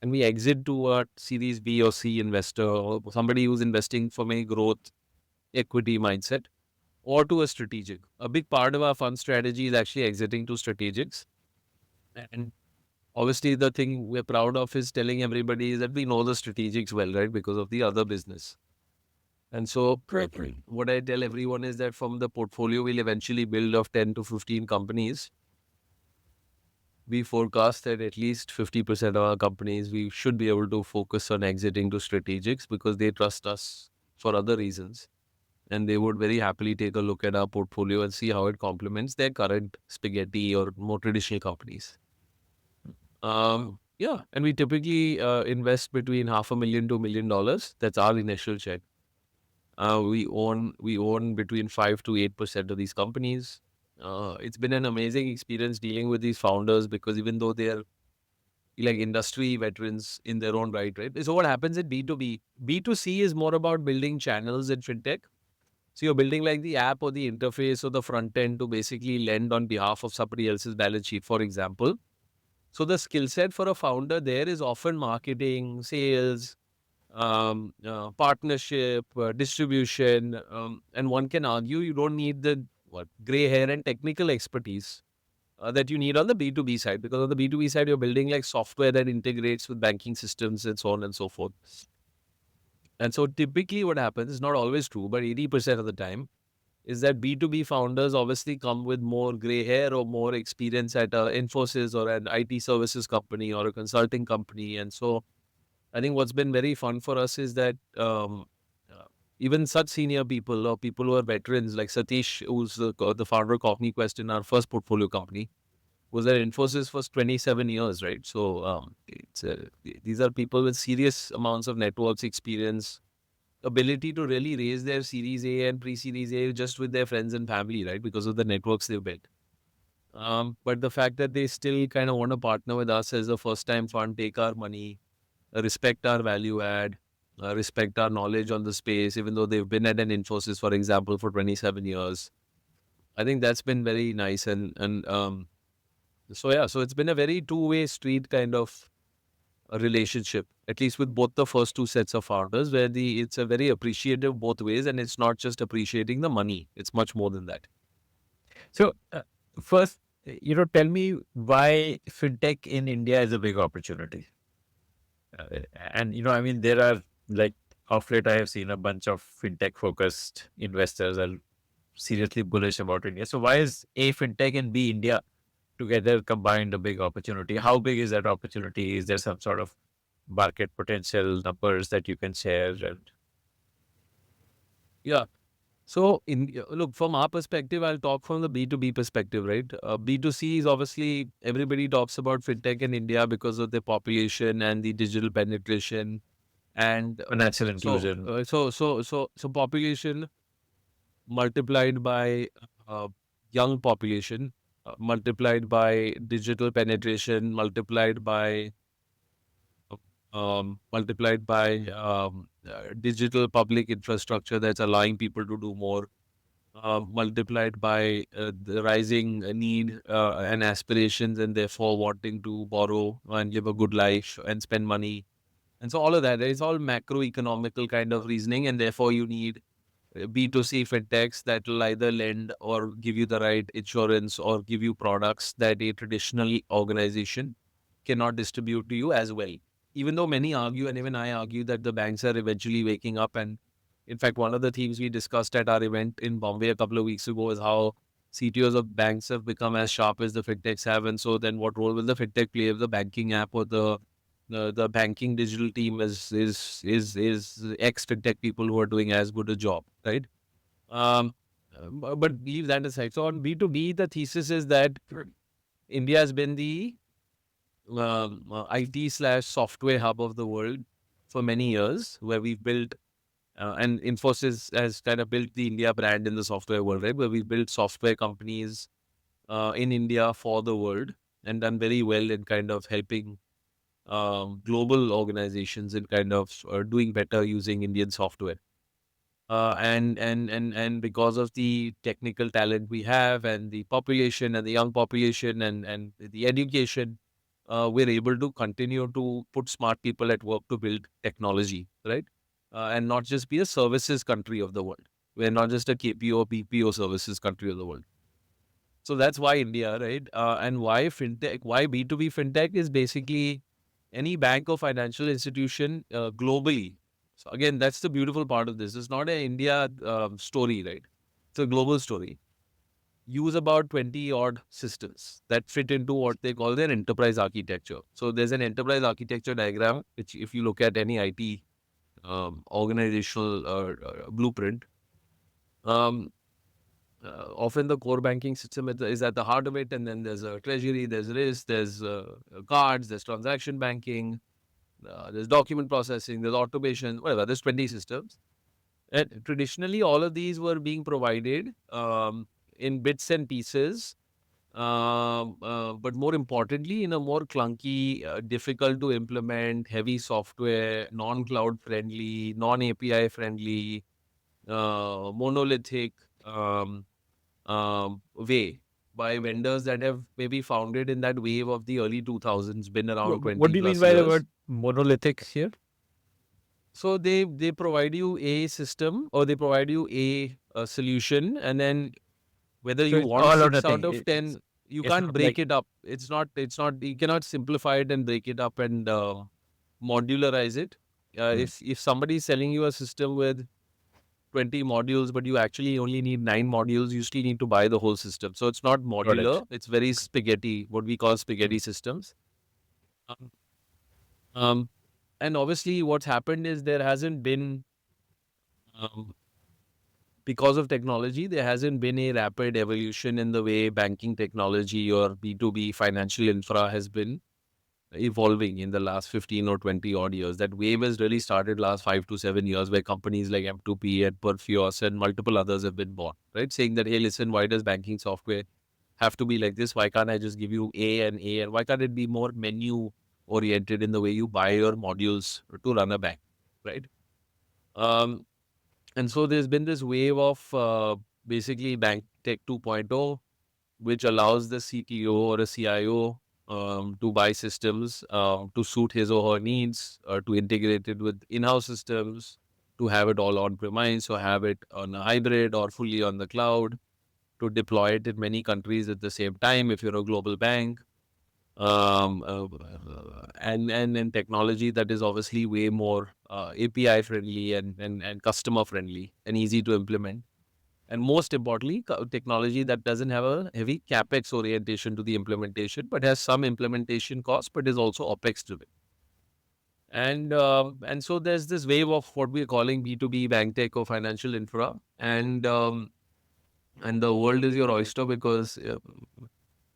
Speaker 1: And we exit to a series B or C investor or somebody who's investing from a growth equity mindset or to a strategic. A big part of our fund strategy is actually exiting to strategics. And obviously, the thing we're proud of is telling everybody is that we know the strategics well, right? Because of the other business. And so, what I tell everyone is that from the portfolio we'll eventually build of 10 to 15 companies, we forecast that at least 50% of our companies we should be able to focus on exiting to strategics because they trust us for other reasons. And they would very happily take a look at our portfolio and see how it complements their current spaghetti or more traditional companies. Yeah, and we typically invest between $500,000 to $1 million. That's our initial check. We own between 5 to 8% of these companies. It's been an amazing experience dealing with these founders because even though they're like industry veterans in their own right, right? So what happens at B2B? B2C is more about building channels in fintech. So you're building like the app or the interface or the front end to basically lend on behalf of somebody else's balance sheet, for example. So the skill set for a founder there is often marketing, sales, partnership, distribution, and one can argue you don't need the gray hair and technical expertise that you need on the B2B side because on the B2B side you're building like software that integrates with banking systems and so on and so forth. And so typically what happens is not always true, but 80% of the time is that B2B founders obviously come with more gray hair or more experience at a Infosys or an IT services company or a consulting company. And so I think what's been very fun for us is that uh, even such senior people or people who are veterans like Satish, who's the founder of CogniQuest in our first portfolio company, was at Infosys for 27 years, right? So these are people with serious amounts of networks experience, ability to really raise their Series A and pre-Series A just with their friends and family, right? Because of the networks they've built. But the fact that they still kind of want to partner with us as a first-time fund, take our money, respect our value add, respect our knowledge on the space, even though they've been at an Infosys, for example, for 27 years. I think that's been very nice. So yeah, so it's been a very two-way street kind of a relationship, at least with both the first two sets of founders, where the it's a very appreciative both ways, and it's not just appreciating the money; it's much more than that.
Speaker 2: so first, tell me why fintech in India is a big opportunity. And I mean, there are like of late, I have seen a bunch of fintech focused investors are seriously bullish about India. So why is A fintech and B India together combined a big opportunity? How big is that opportunity? Is there some sort of market potential numbers that you can share? And
Speaker 1: Yeah. So, look from our perspective, I'll talk from the B2B perspective, right? B2C is obviously everybody talks about fintech in India because of the population and the digital penetration, and
Speaker 2: financial inclusion.
Speaker 1: so population multiplied by uh, young population, multiplied by digital penetration, multiplied by digital public infrastructure that's allowing people to do more, multiplied by the rising need and aspirations, and therefore wanting to borrow and live a good life and spend money. And so all of that is all macroeconomical kind of reasoning, and therefore you need B2C fintechs that will either lend or give you the right insurance or give you products that a traditional organization cannot distribute to you as well. Even though many argue, and even I argue, that the banks are eventually waking up. And in fact, one of the themes we discussed at our event in Bombay a couple of weeks ago is how CTOs of banks have become as sharp as the fintechs have. And so then what role will the fintech play if the banking app or the banking digital team is ex fintech people who are doing as good a job, right? Um, but leave that aside. So on B2B, the thesis is that India has been the IT slash software hub of the world for many years, where we've built, and Infosys has kind of built the India brand in the software world, right? Where we've built software companies in India for the world and done very well in kind of helping global organizations in kind of doing better using Indian software. And because of the technical talent we have, and the population and the young population, and the education, we're able to continue to put smart people at work to build technology, right? And not just be a services country of the world. We're not just a KPO, BPO services country of the world. So that's why India, right? And why fintech, why B2B fintech is basically any bank or financial institution globally. So again, that's the beautiful part of this. It's not an India story, right? It's a global story. Use about 20 odd systems that fit into what they call their enterprise architecture. So there's an enterprise architecture diagram, which if you look at any IT organizational blueprint, um, often the core banking system is at the heart of it. And then there's a treasury, there's risk, there's cards, there's transaction banking, there's document processing, there's automation, whatever. There's 20 systems. And traditionally, all of these were being provided in bits and pieces, but more importantly, in a more clunky, difficult to implement, heavy software, non-cloud friendly, non-API friendly, monolithic way by vendors that have maybe founded in that wave of the early 2000s, been around
Speaker 2: What
Speaker 1: 20
Speaker 2: do you mean
Speaker 1: plus
Speaker 2: by the
Speaker 1: years.
Speaker 2: word monolithic here?
Speaker 1: So they provide you a system, or they provide you a solution, and then whether
Speaker 2: So
Speaker 1: you
Speaker 2: it's
Speaker 1: want
Speaker 2: all or
Speaker 1: 6 out
Speaker 2: nothing.
Speaker 1: of 10, you
Speaker 2: It's
Speaker 1: can't
Speaker 2: not like
Speaker 1: break it up. It's not you cannot simplify it and break it up and modularize it.
Speaker 2: Hmm,
Speaker 1: If somebody is selling you a system with 20 modules, but you actually only need 9 modules, you still need to buy the whole system. So it's not
Speaker 2: got it.
Speaker 1: modular. It's very
Speaker 2: Okay.
Speaker 1: spaghetti, what we call
Speaker 2: Hmm,
Speaker 1: spaghetti systems. Um, um, and obviously, what's happened is there hasn't been, um, because of technology, there hasn't been a rapid evolution in the way banking technology or B2B financial infra has been evolving in the last 15 or 20 odd years. That wave has really started last 5 to 7 years, where companies like M2P and Perfios and multiple others have been born, right? Saying that, hey, listen, why does banking software have to be like this? Why can't I just give you A and A? And why can't it be more menu oriented in the way you buy your modules to run a bank, right? Um, and so there's been this wave of basically Bank Tech 2.0, which allows the CTO or a CIO to buy systems to suit his or her needs, to integrate it with in-house systems, to have it all on premise, or have it on a hybrid or fully on the cloud, to deploy it in many countries at the same time if you're a global bank. And technology that is obviously way more API friendly and customer friendly and easy to implement. And most importantly, technology that doesn't have a heavy capex orientation to the implementation, but has some implementation cost, but is also opex driven. And so there's this wave of what we're calling B2B bank tech or financial infra, and the world is your oyster, because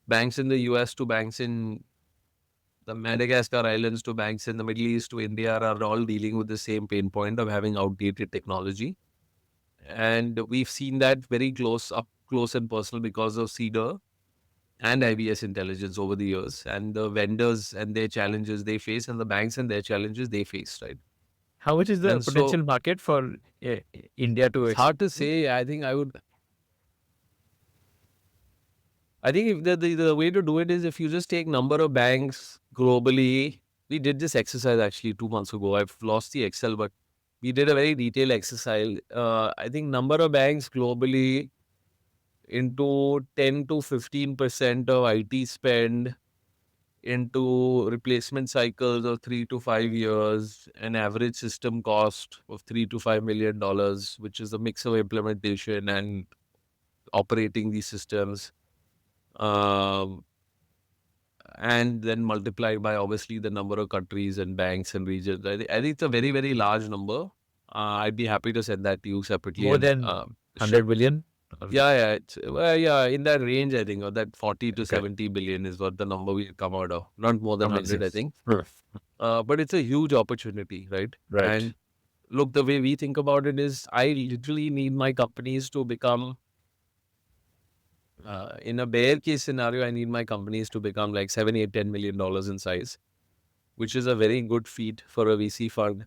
Speaker 1: banks in the US to banks in the Madagascar Islands to banks in the Middle East to India are all dealing with the same pain point of having outdated technology. And we've seen that very close up close and personal because of Cedar and IBS intelligence over the years, and the vendors and their challenges they face, and the banks and their challenges they face, right?
Speaker 2: How much is the
Speaker 1: And so
Speaker 2: potential market for India to
Speaker 1: it's hard to
Speaker 2: expand?
Speaker 1: say. I think if the way to do it is if you just take number of banks globally. We did this exercise actually 2 months ago. I've lost the Excel, but we did a very detailed exercise. I think number of banks globally into 10 to 15% of IT spend into replacement cycles of 3 to 5 years, an average system cost of $3 to $5 million, which is a mix of implementation and operating these systems. Um, and then multiplied by obviously the number of countries and banks and regions. I think it's a very, very large number. I'd be happy to send that to you separately
Speaker 2: More
Speaker 1: and
Speaker 2: than 100 billion? Or-
Speaker 1: yeah, it's, well, yeah, in that range, I think, or that 40 to
Speaker 2: Okay,
Speaker 1: 70 billion is what the number will come out of. Not more than 100,
Speaker 2: amazing.
Speaker 1: I think.
Speaker 2: Hmm.
Speaker 1: But it's a huge opportunity, right?
Speaker 2: Right.
Speaker 1: And look, the way we think about it is I literally need my companies to become, in a bear case scenario, I need my companies to become like 7, 8, $10 million in size, which is a very good feat for a VC fund.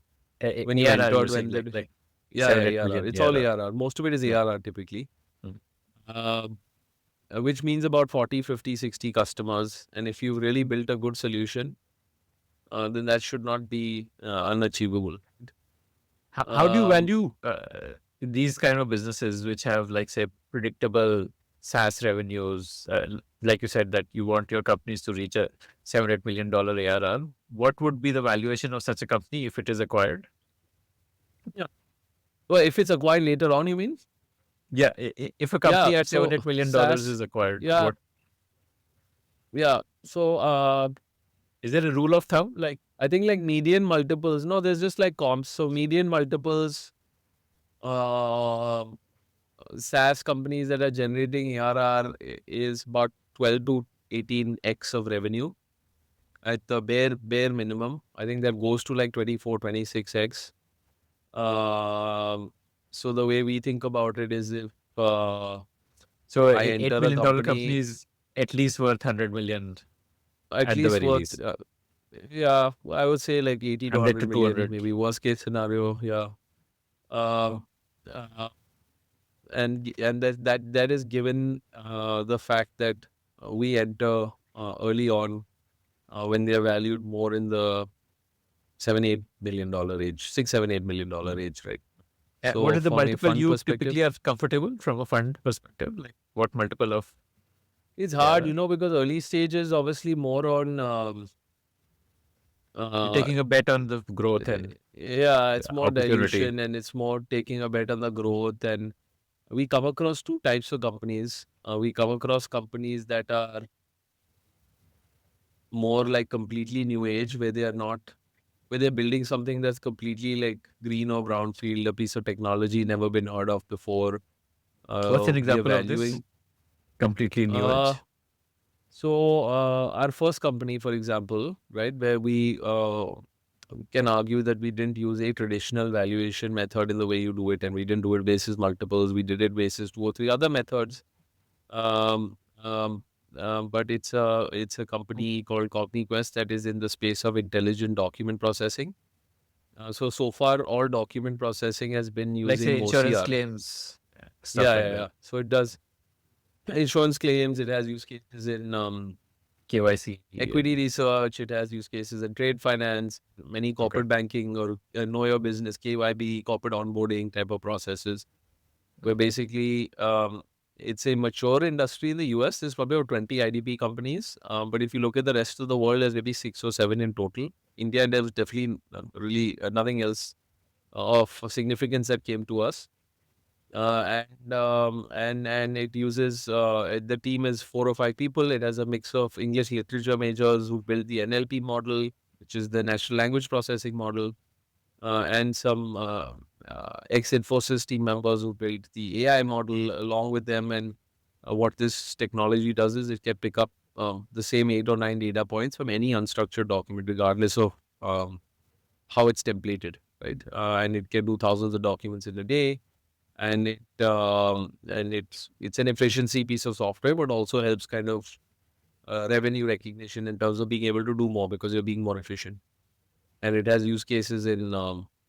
Speaker 1: When you
Speaker 2: ARR, you're
Speaker 1: entered,
Speaker 2: saying
Speaker 1: when
Speaker 2: like
Speaker 1: the,
Speaker 2: like
Speaker 1: yeah,
Speaker 2: 7, 8
Speaker 1: yeah, ARR.
Speaker 2: million
Speaker 1: It's all
Speaker 2: ARR.
Speaker 1: ARR. Most of it is
Speaker 2: Yeah.
Speaker 1: ARR typically.
Speaker 2: Mm.
Speaker 1: Um, which means about 40, 50, 60 customers. And if you've really built a good solution, then that should not be unachievable.
Speaker 2: How do you
Speaker 1: Um,
Speaker 2: value these kind of businesses which have, like, say, predictable SaaS revenues? Like you said, that you want your companies to reach a $7, $8 million ARR. What would be the valuation of such a company if it is acquired?
Speaker 1: yeah. Well, if it's acquired later on, you mean?
Speaker 2: Yeah, if a
Speaker 1: Yeah.
Speaker 2: company at
Speaker 1: So
Speaker 2: $7, $8 million
Speaker 1: SaaS,
Speaker 2: is acquired,
Speaker 1: yeah,
Speaker 2: what
Speaker 1: yeah. So
Speaker 2: is there a rule of thumb? Like,
Speaker 1: I think like median multiples. No, there's just like comps. So median multiples, um SaaS companies that are generating ARR is about 12 to 18x of revenue at the bare minimum. I think that goes to like 24, 26x. Um, so the way we think about it is if
Speaker 2: so
Speaker 1: I enter
Speaker 2: $8
Speaker 1: a
Speaker 2: million company
Speaker 1: company,
Speaker 2: is at least worth 100 million
Speaker 1: at
Speaker 2: at the
Speaker 1: least
Speaker 2: very
Speaker 1: worth,
Speaker 2: least,
Speaker 1: yeah, I would say like 80 to
Speaker 2: 100 to
Speaker 1: 100 million,
Speaker 2: 200.
Speaker 1: maybe worst case scenario. Yeah. Um, uh, and that is given the fact that we enter early on when they are valued more in the $7, $8 million range, 6, 7, $8 million
Speaker 2: Mm.
Speaker 1: range, right?
Speaker 2: What
Speaker 1: So
Speaker 2: is the
Speaker 1: from a
Speaker 2: multiple
Speaker 1: fund
Speaker 2: you
Speaker 1: perspective,
Speaker 2: typically are comfortable from a fund perspective? Like, what multiple of
Speaker 1: it's hard,
Speaker 2: ARR?
Speaker 1: because early stage is obviously more on
Speaker 2: You're
Speaker 1: uh,
Speaker 2: taking a bet on the growth and
Speaker 1: yeah, it's more
Speaker 2: opportunity.
Speaker 1: dilution and it's more taking a bet on the growth. And we come across two types of companies. We come across companies that are more like completely new age, where they are not, where they're building something that's completely like green or brownfield, a piece of technology never been heard of before.
Speaker 2: What's an
Speaker 1: We are
Speaker 2: example of this?
Speaker 1: valuing.
Speaker 2: Completely new
Speaker 1: Uh,
Speaker 2: age.
Speaker 1: our first company, for example, right, where we can argue that we didn't use a traditional valuation method in the way you do it, and we didn't do it basis multiples. We did it basis two or three other methods. Um, um, but it's a company called CogniQuest that is in the space of intelligent document processing. So far, all document processing has been
Speaker 2: Like, say,
Speaker 1: using
Speaker 2: insurance
Speaker 1: OCR.
Speaker 2: claims, stuff
Speaker 1: Yeah,
Speaker 2: like
Speaker 1: yeah,
Speaker 2: that.
Speaker 1: yeah. So it does insurance claims. It has use cases in
Speaker 2: KYC.
Speaker 1: equity research. It has use cases in trade finance, many
Speaker 2: Okay.
Speaker 1: corporate banking or know your business, KYB, corporate onboarding type of processes. Where basically it's a mature industry in the US. There's probably about 20 IDP companies. But if you look at the rest of the world, there's maybe 6 or 7 in total. India, there was definitely really nothing else of significance that came to us. And it uses the team is 4 or 5 people. It has a mix of English literature majors who built the NLP model, which is the natural language processing model, and some ex-Infosys team members who built the AI model along with them. And what this technology does is it can pick up the same 8 or 9 data points from any unstructured document, regardless of how it's templated, right? And it can do thousands of documents in a day. and it's an efficiency piece of software, but also helps kind of revenue recognition in terms of being able to do more because you're being more efficient. And it has use cases in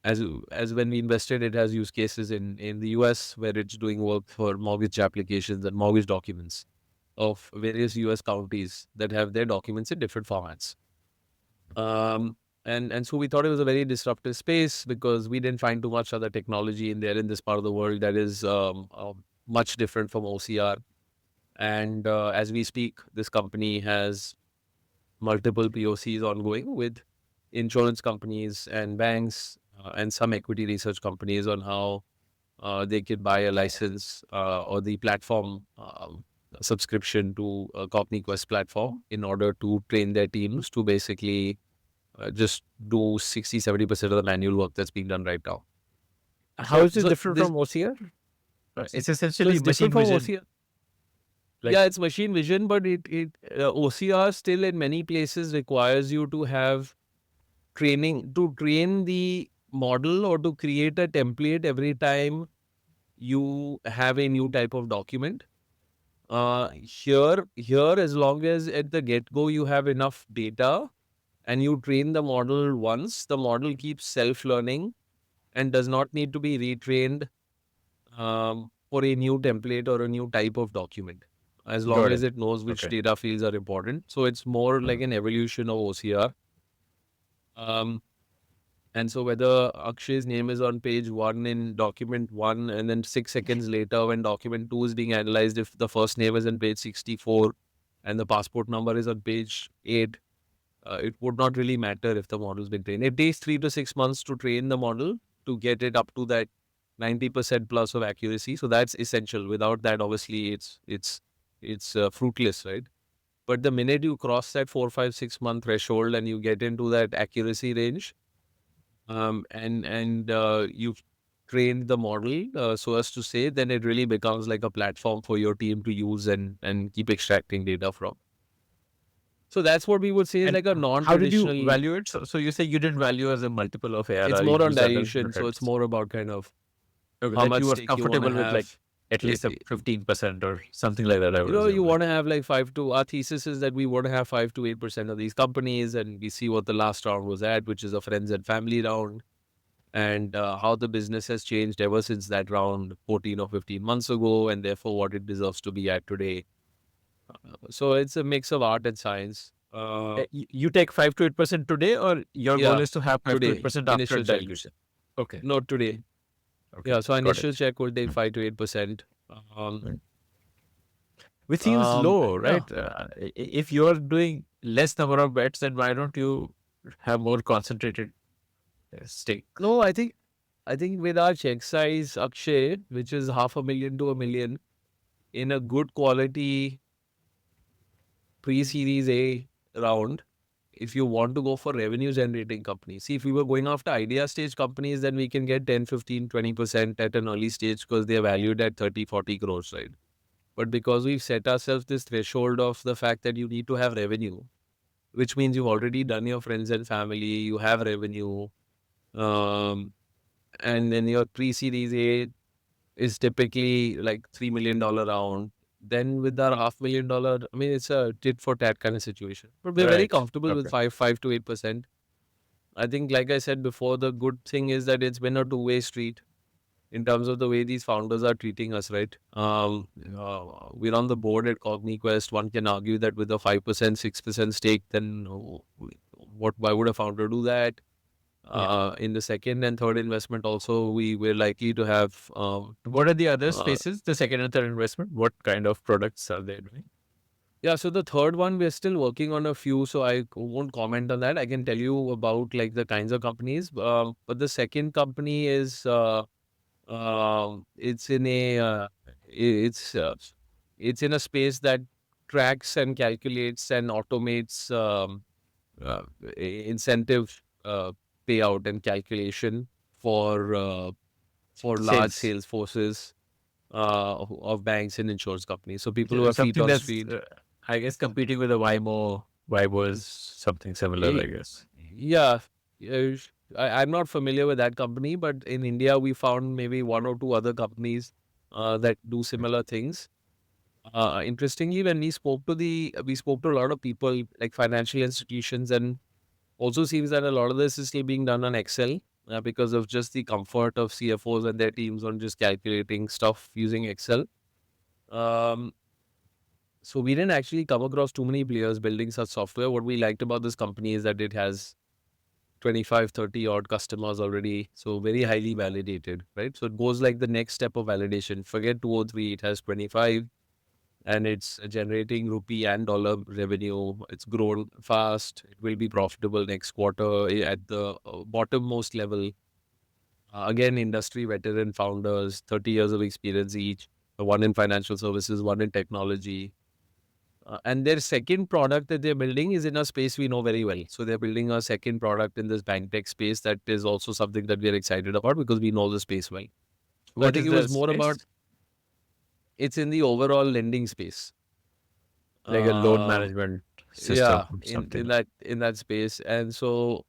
Speaker 1: as when we invested, it has use cases in the US where it's doing work for mortgage applications and mortgage documents of various US counties that have their documents in different formats. And so we thought it was a very disruptive space because we didn't find too much other technology in there in this part of the world that is much different from OCR. And as we speak, this company has multiple POCs ongoing with insurance companies and banks and some equity research companies on how they could buy a license or the platform subscription to a Cognity Quest platform in order to train their teams to basically just do 60-70% of the manual work that's being done right now.
Speaker 2: How
Speaker 1: So,
Speaker 2: is it
Speaker 1: so
Speaker 2: different
Speaker 1: this
Speaker 2: from OCR? It's
Speaker 1: so
Speaker 2: essentially
Speaker 1: it's different
Speaker 2: machine
Speaker 1: from
Speaker 2: vision.
Speaker 1: OCR.
Speaker 2: Like,
Speaker 1: Yeah, it's machine vision, but it OCR still in many places requires you to have training to train the model or to create a template every time you have a new type of document. Here, as long as at the get go you have enough data and you train the model once, the model keeps self learning and does not need to be retrained for a new template or a new type of document, as long
Speaker 2: got
Speaker 1: as
Speaker 2: it.
Speaker 1: it knows which
Speaker 2: Okay.
Speaker 1: data fields are important. So it's more like
Speaker 2: Mhm.
Speaker 1: an evolution of OCR. Um, and so whether Akshay's name is on page one in document one, and then 6 seconds later, when document two is being analyzed, if the first name is on page 64 and the passport number is on page 8, it would not really matter if the model's been trained. It takes 3 to 6 months to train the model to get it up to that 90% plus of accuracy. So that's essential. Without that, obviously, it's fruitless, right? But the minute you cross that 4, 5, 6 month threshold and you get into that accuracy range, and you've trained the model so as to say, then it really becomes like a platform for your team to use and keep extracting data from. So that's what we would say is
Speaker 2: And
Speaker 1: like a
Speaker 2: how did you
Speaker 1: non-traditional.
Speaker 2: value it? So you say you didn't value as a multiple of
Speaker 1: It's
Speaker 2: ARR, you
Speaker 1: more on
Speaker 2: use other
Speaker 1: dilution, so it's
Speaker 2: methods.
Speaker 1: more about kind of
Speaker 2: Okay,
Speaker 1: how
Speaker 2: that
Speaker 1: much
Speaker 2: you were
Speaker 1: stake you want to
Speaker 2: comfortable with, like
Speaker 1: have.
Speaker 2: at least a
Speaker 1: I-
Speaker 2: 15% or something like that, I
Speaker 1: You
Speaker 2: would
Speaker 1: know, you
Speaker 2: assume.
Speaker 1: want
Speaker 2: Like,
Speaker 1: to have like our thesis is that we want to have 5 to 8% of these companies, and we see what the last round was at, which is a friends and family round, and how the business has changed ever since that round 14 or 15 months ago, and therefore what it deserves to be at today. So it's a mix of art and science.
Speaker 2: you take 5 to 8% today, or your goal
Speaker 1: Yeah,
Speaker 2: is to have 5 to 8%
Speaker 1: today,
Speaker 2: after
Speaker 1: initial check.
Speaker 2: dilution? Okay,
Speaker 1: Not today.
Speaker 2: okay,
Speaker 1: Yeah, so
Speaker 2: got
Speaker 1: initial
Speaker 2: it.
Speaker 1: check will take
Speaker 2: Mm.
Speaker 1: 5 to 8%. Um,
Speaker 2: Right. Which seems low,
Speaker 1: yeah.
Speaker 2: right? If you're doing less number of bets, then why don't you have more concentrated stake?
Speaker 1: No, I think with our check size, Akshay, which is 500,000 to 1 million, in a good quality pre-series A round, if you want to go for revenue generating companies. See, if we were going after idea stage companies, then we can get 10, 15, 20% at an early stage because they are valued at 30, 40 crores, right? But because we've set ourselves this threshold of the fact that you need to have revenue, which means you've already done your friends and family, you have revenue, um, and then your pre-series A is typically like $3 million round. Then with our $500,000, I mean, it's a tit for tat kind of situation. But we're very
Speaker 2: Right.
Speaker 1: comfortable with
Speaker 2: Okay.
Speaker 1: 5 to 8%. I think, like I said before, the good thing is that it's been a two-way street in terms of the way these founders are treating us, right? We're on the board at CogniQuest. One can argue that with a 5%, 6% stake, then why would a founder do that?
Speaker 2: Yeah.
Speaker 1: In the second and third investment, also, we were likely to have.
Speaker 2: What are the other
Speaker 1: Uh,
Speaker 2: spaces? The second and third investment. What kind of products are they doing?
Speaker 1: yeah, so the third one, we're still working on a few, so I won't comment on that. I can tell you about like the kinds of companies. But the second company is it's in a it's it's in a space that tracks and calculates and automates uh, incentive payout and calculation for uh, for large
Speaker 2: Sales.
Speaker 1: sales forces of banks and insurance companies. So people who
Speaker 2: So
Speaker 1: have feet
Speaker 2: something
Speaker 1: on
Speaker 2: that's,
Speaker 1: street.
Speaker 2: I guess, competing with a Waymo. Waymo is something similar, I
Speaker 1: Eh,
Speaker 2: guess.
Speaker 1: Yeah, yeah. I'm not familiar with that company, but in India, we found maybe one or two other companies that do similar things. Interestingly, when we spoke to a lot of people like financial institutions, and also seems that a lot of this is still being done on Excel because of just the comfort of CFOs and their teams on just calculating stuff using Excel. Um, so we didn't actually come across too many players building such software. What we liked about this company is that it has 25, 30 odd customers already. So very highly validated, right? So it goes like the next step of validation. Forget 2 or 3, it has 25 and it's generating rupee and dollar revenue. It's grown fast. It will be profitable next quarter at the bottommost level. Again, industry veteran founders, 30 years of experience each, one in financial services, one in technology. And their second product that they're building is in a space we know very well. So they're building a second product in this bank tech space that is also something that we're excited about because we know the space well. So I
Speaker 2: What
Speaker 1: think
Speaker 2: is
Speaker 1: it
Speaker 2: the
Speaker 1: was more
Speaker 2: space?
Speaker 1: about it's in the overall lending space.
Speaker 2: Like a loan
Speaker 1: Um,
Speaker 2: management
Speaker 1: yeah,
Speaker 2: system,
Speaker 1: in
Speaker 2: something.
Speaker 1: in that space, and so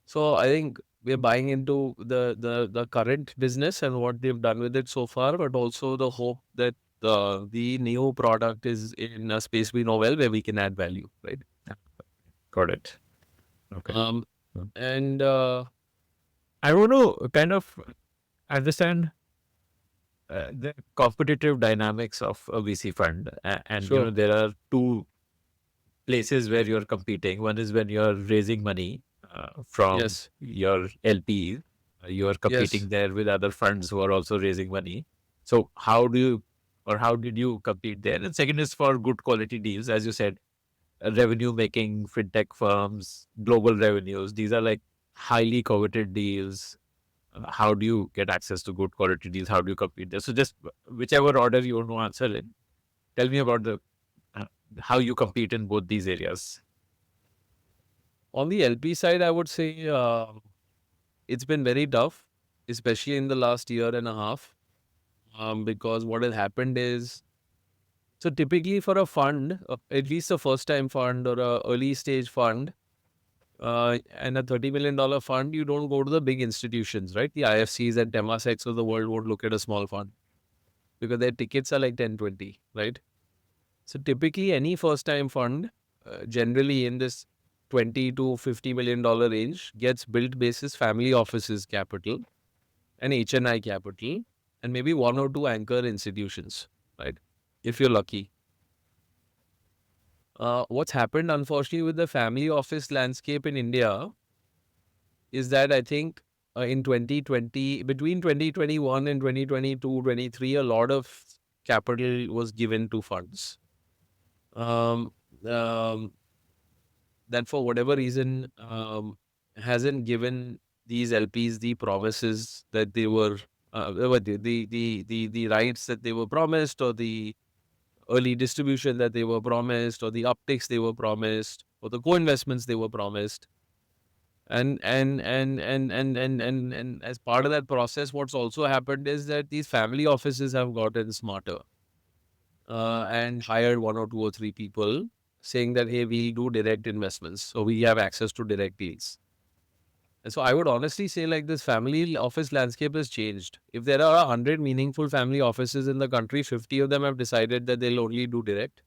Speaker 1: so I think we're buying into the current business and what they've done with it so far, but also the hope that the new product is in a space we know well where we can add value, right?
Speaker 2: Yeah, got it. Okay.
Speaker 1: Um,
Speaker 2: Mm.
Speaker 1: and
Speaker 2: I want to kind of understand the competitive dynamics of a VC fund. And,
Speaker 1: sure,
Speaker 2: there are two places where you're competing. One is when you're raising money from
Speaker 1: yes,
Speaker 2: your LP. You're
Speaker 1: yes.
Speaker 2: competing there with other funds who are also raising money. So how do you, or how did you compete there? And second is for good quality deals, as you said, revenue making fintech firms, global revenues. These are like highly coveted deals. How do you get access to good quality deals? How do you compete there? So just whichever order you want to answer in, tell me about the uh, how you compete in both these areas.
Speaker 1: On the LP side, I would say it's been very tough, especially in the last year and a half, because what has happened is so typically for a fund, at least a first time fund or a early stage fund, and a $30 million fund, you don't go to the big institutions, right? The IFCs and Temaseks of the world won't look at a small fund because their tickets are like 10, 20, right? So typically any first time fund, generally in this 20 to $50 million range, gets built basis family offices capital and HNI capital and maybe one or two anchor institutions, right? If you're lucky. What's happened, unfortunately, with the family office landscape in India is that I think in 2020, between 2021 and 2022, 23, a lot of capital was given to funds. Um, um, that for whatever reason hasn't given these LPs the promises that they were, the rights that they were promised, or the early distribution that they were promised, or the upticks they were promised, or the co-investments they were promised. And as part of that process, what's also happened is that these family offices have gotten smarter and hired one or two or three people saying that, hey, we do direct investments. So we have access to direct deals. And so I would honestly say like this family office landscape has changed. If there are 100 meaningful family offices in the country, 50 of them have decided that they'll only do direct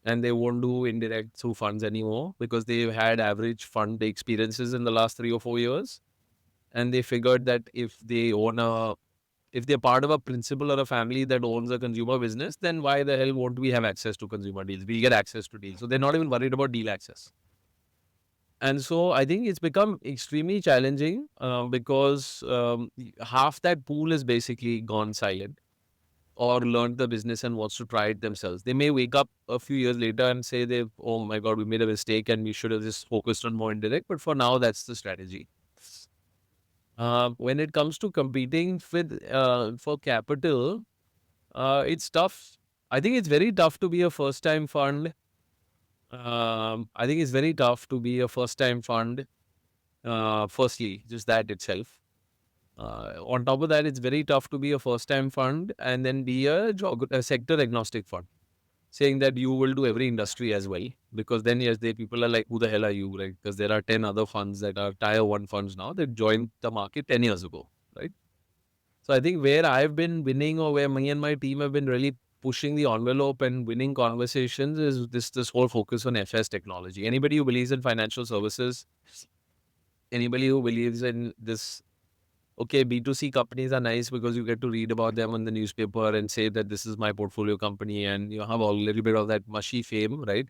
Speaker 1: and they won't do indirect through funds anymore because they've had average fund experiences in the last 3 or 4 years. And they figured that if they're part of a principal or a family that owns a consumer business, then why the hell won't we have access to consumer deals? We get access to deals. So they're not even worried about deal access. And so I think it's become extremely challenging because half that pool is basically gone silent or learned the business and wants to try it themselves. They may wake up a few years later and say oh my God, we made a mistake and we should have just focused on more indirect. But for now, that's the strategy. When it comes to competing with for capital, it's tough. I think it's very tough to be a first time fund. I think it's very tough to be a first time fund. Firstly, just that itself. On top of that, it's very tough to be a first time fund and then be a sector agnostic fund. saying that you will do every industry as well. Because then, yes, people are like, who the hell are you, right? Because there are 10 other funds that are tier one funds now that joined the market 10 years ago, right? So I think where I've been winning, or where me and my team have been really pushing the envelope and winning conversations, is this whole focus on FS technology. Anybody who believes in financial services, anybody who believes in this, okay, B2C companies are nice because you get to read about them in the newspaper and say that this is my portfolio company, and you have a little bit of that mushy fame, right?